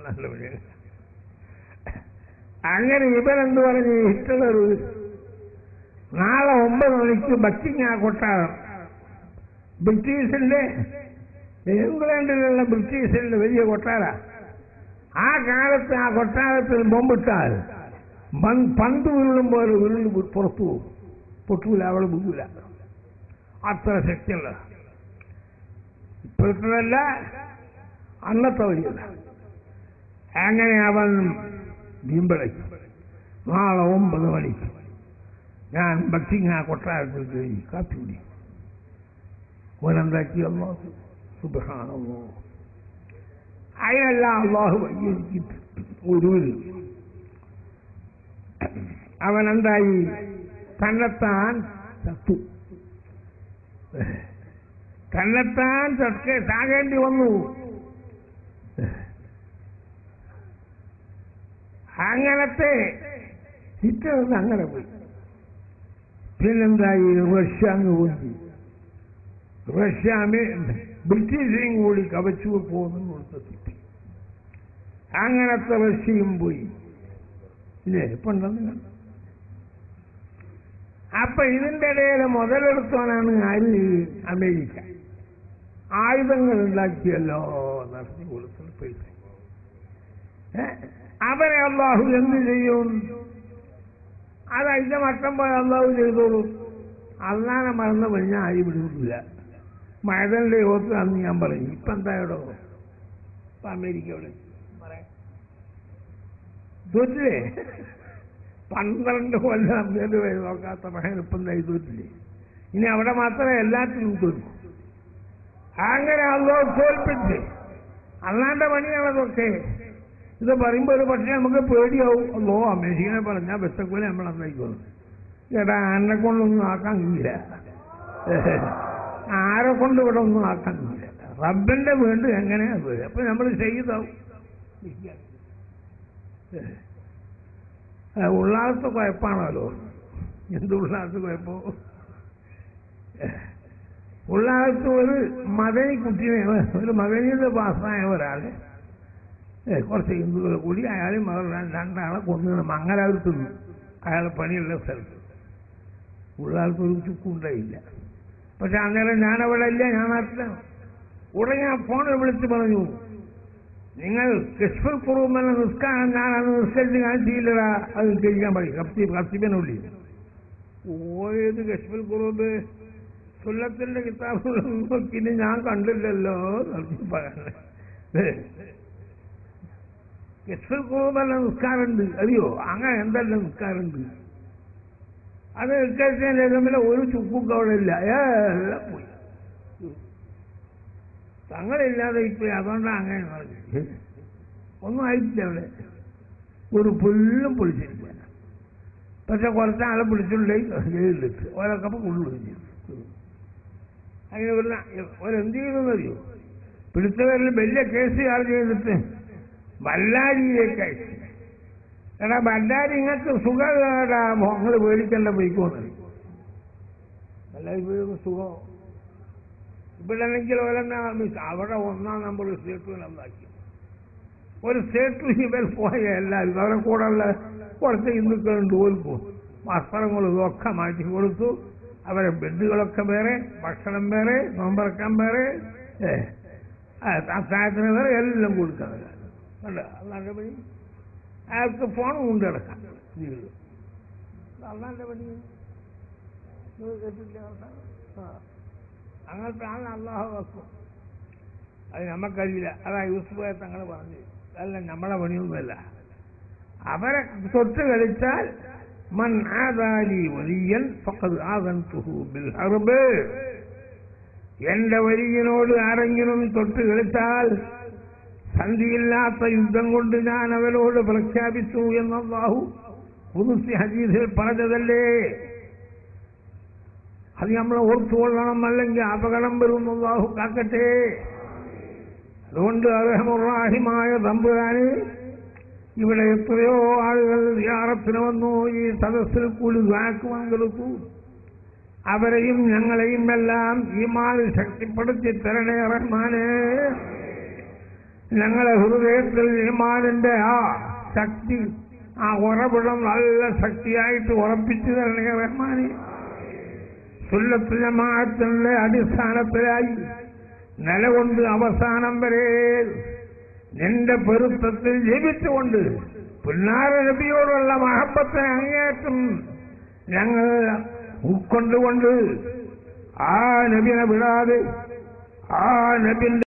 നല്ല പണി. അങ്ങനെ ഇവരെന്ത് പറഞ്ഞു, ഹിറ്റ്ലർ നാളെ 9 മണിക്ക് ബക്കിംഗ്ഹാം കൊട്ടാരം, ബ്രിട്ടീഷിന്റെ ഇംഗ്ലണ്ടിലുള്ള ബ്രിട്ടീഷിന്റെ വലിയ കൊട്ടാര, ആ കാലത്ത് ആ കൊട്ടാരത്തിൽ ബോംബിട്ടാൽ പന്ത് ഉരുളും പോലെ ഉരുളി പുറത്തു പോകും, പൊട്ടൂല, അവൾ പോകൂല, അത്ര ശക്തിയുള്ള. ഇപ്പോഴത്തതല്ല, അന്നത്തെ വഴിയല്ല. അങ്ങനെ അവൻ വീമ്പളയ്ക്കും. നാളെ 9 മണിക്ക് ഞാൻ ബക്കിംഗ്ഹാം കൊട്ടാരത്തിൽ കയറി കാപ്പി കുടിക്കും. ഓനെന്താക്കി? അല്ലാഹു സുബ്ഹാനല്ലാഹ്, അതിനെല്ലാം അള്ളാഹു എനിക്ക് ഒരു അവനെന്തായി? തന്നെത്താൻ ചത്തു. തന്നെത്താൻ ചാകേണ്ടി വന്നു. അങ്ങനത്തെ ഹിറ്റ്ലർ അങ്ങനെ പോയി. പിന്നെന്തായി? റഷ്യ അങ്ങ് പോയി. റഷ്യ ബ്രിട്ടീഷേയും കൂടി കവച്ചു പോകുന്നു കൊടുത്തെത്തി. അങ്ങനത്തെ റഷ്യയും പോയി. ഇല്ലേ ഇപ്പുണ്ടെന്ന്. അപ്പൊ ഇതിന്റെ ഇടയിൽ മുതലെടുത്തോനാണ് ആര്? അമേരിക്ക. ആയുധങ്ങൾ ഉണ്ടാക്കിയല്ലോ, നടത്തി കൊടുക്കുന്ന പൈസ. അവരെ അള്ളാഹു എന്ത് ചെയ്യും? അത് അതിന്റെ മട്ടം പോയി അള്ളാഹു ചെയ്തോളൂ. അള്ളാനെ മറന്നു കഴിഞ്ഞാൽ ആയി വിടുന്നില്ല. മഴതന്റെ യോഗത്തിൽ അന്ന് ഞാൻ പറയും. ഇപ്പൊ എന്തായടോ? ഇപ്പൊ അമേരിക്കയോട് തോറ്റില്ലേ? 12 കൊല്ലം അമേരിക്ക നോക്കാത്ത മകൻ ഇപ്പം എന്തായി തോറ്റില്ലേ? ഇനി അവിടെ മാത്രമേ എല്ലാത്തിനും തോൽക്കും. അങ്ങനെ അള്ളാഹു തോൽപ്പിച്ച് അള്ളാന്റെ പണിയാണതൊക്കെ. ഇത് പറയുമ്പോൾ ഒരു പക്ഷേ നമുക്ക് പേടിയാവും. അല്ലോ അമേരിക്കനെ പറഞ്ഞാൽ വെച്ചക്കൂലെ നമ്മൾ അന്നേക്കുന്നു. ചേട്ടാ എന്നെ കൊണ്ടൊന്നും ആക്കാൻ കഴിയില്ല, ആരെ കൊണ്ട് ഇവിടെ ഒന്നും ആക്കാൻ കഴിയില്ല. റബ്ബിന്റെ വീണ്ടും എങ്ങനെയാ വീട്? അപ്പൊ നമ്മൾ ചെയ്താവും. ഉള്ളാളത്ത് കുഴപ്പമാണല്ലോ. എന്ത് ഉള്ളാളത്ത് കുഴപ്പമോ? ഉള്ളാളത്ത് ഒരു മദനി കുട്ടിയെ, ഒരു മദനിയുടെ പാസ്സായ ഒരാളെ കുറച്ച് ഹിന്ദുക്കൾ കൂടി അയാളും രണ്ടാളെ കൊണ്ടുവന്ന് മംഗലാപുരത്ത് നിന്നു. അയാളെ പണിയുള്ള സ്ഥലത്ത്. ഉള്ളാളത്ത് ഒരു ചുക്കുണ്ടായില്ല. പക്ഷെ അന്നേരം ഞാനവിടെ ഇല്ല, ഞാൻ നാട്ടിലാണ്. ഉടനെ ഞാൻ ഫോണിൽ വിളിച്ച് പറഞ്ഞു, നിങ്ങൾ കശ്മീർ കുറവുമെന്ന നിസ്കാരം ഞാൻ അത് നിസ്കരിച്ച് ഞാൻ ചെയ്യില്ലടാ, അത് കഴിക്കാൻ പറയും. കർത്തിബനുള്ളിൽ ഓയത് കശ്മീർ കുറവ് സുല്ലത്തിന്റെ കിതാബുകൾ നോക്കിയിട്ട് ഞാൻ കണ്ടില്ലല്ലോ. കശ്മീർ കുറവുമെന്ന നിസ്കാരമുണ്ട്, അറിയോ? അങ്ങനെ എന്തെല്ലാം നിസ്കാരമുണ്ട്. അത് നിസ്കരിച്ചതിന്റെ തമ്മിൽ ഒരു ചുക്കും അവിടെ ഇല്ല, എല്ലാം പോയി. തങ്ങളില്ലാതെ ഇപ്പൊ അതുകൊണ്ടാണ് അങ്ങനെ പറഞ്ഞു. ഒന്നും ആയിട്ടില്ല അവിടെ, ഒരു പുല്ലും പൊളിച്ചിട്ടില്ല. പക്ഷെ കുറച്ചാളെ പിടിച്ചുള്ളേ ജയിലിലിട്ട് ഓരോക്കെ കൊള്ളു. അങ്ങനെ ഒരെന്ത് ചെയ്തെന്നറിയോ? പിടിച്ചവരിൽ വലിയ കേസ് ചാർജ് ചെയ്തിട്ട് ബല്ലാരിയിലേക്ക് അയച്ചു. എടാ ബല്ലാരി ഇങ്ങനത്തെ സുഖമാടാ, നിങ്ങൾ പേടിക്കണ്ട പോയിക്കോന്ന്. ബല്ലാരി പോയി സുഖം. ഇവിടെ ആണെങ്കിൽ അവിടെ 1-ാം നമ്പർ സ്റ്റേറ്റ് നന്നാക്കി. ഒരു സ്റ്റേറ്റ് ഇവർ പോയ എല്ലാവരും അവരെ കൂടെ ഉള്ള കുറച്ച് ഹിന്ദുക്കളുണ്ട്. ഓൽക്കും വസ്ത്രങ്ങളും ഒക്കെ മാറ്റി കൊടുത്തു. അവരെ ബെഡുകളൊക്കെ വേറെ, ഭക്ഷണം വേറെ, നോമ്പറക്കാൻ വേറെ, അത്താഴത്തിന് വേറെ, എല്ലാം കൊടുക്കാൻ. കണ്ടോ അല്ലാണ്ട് പണി? അയാൾക്ക് ഫോണും കൊണ്ട് കിടക്കാം അള്ളാന്റെ പണി കേട്ടില്ല. അങ്ങനത്തെ ആണ് അള്ളാഹു വെക്കും. അത് നമുക്കറിയില്ല. അതാ യൂസുഫ് തങ്ങൾ പറഞ്ഞു, അല്ല നമ്മളെ പണിയൊന്നുമല്ല. അവരെ തൊട്ട് കളിച്ചാൽ മൻ ആദാലി വലിയൻ ഫഖദ് ആദൻതുഹു ബിൽ ഹർബ്, എന്റെ വലിയനോട് ആരെങ്കിലും തൊട്ട് കളിച്ചാൽ സന്ധിയില്ലാത്ത യുദ്ധം കൊണ്ട് ഞാൻ അവരോട് പ്രഖ്യാപിച്ചു എന്ന് അല്ലാഹു ഖുദ്സി ഹദീസിൽ പറഞ്ഞതല്ലേ. അത് നമ്മൾ ഓർത്തുകൊള്ളണം, അല്ലെങ്കിൽ അപകടം വരും. അല്ലാഹു കാക്കട്ടെ. അതുകൊണ്ട് അർഹമുർ-റഹീമായ തമ്പുരാന് ഇവിടെ എത്രയോ ആളുകൾ സിയാറത്തിന് വന്നു, ഈ സദസ്സിൽ കൂടി ദുആക്ക് പങ്കെടുത്തു. അവരെയും ഞങ്ങളെയും എല്ലാം ഈമാൻ ശക്തിപ്പെടുത്തി തരണേ റഹ്മാനേ. ഞങ്ങളെ ഹൃദയത്തിൽ ഈമാനിന്റെ ആ ശക്തി, ആ ഉറവിടം നല്ല ശക്തിയായിട്ട് ഉറപ്പിച്ചു തരണേ റഹ്മാനേ. സുന്നത്ത് ജമാഅത്തിന്റെ അടിസ്ഥാനത്തിലായി നിലകൊണ്ട് അവസാനം വരെ നിന്റെ പൊരുത്തത്തിൽ ജീവിച്ചുകൊണ്ട് പുന്നാര നബിയോടുള്ള മഹബത്തിനെ അങ്ങേയറ്റം ഞങ്ങൾ ഉൾക്കൊണ്ടുകൊണ്ട് ആ നബിനെ വിടാതെ ആ നബിന്റെ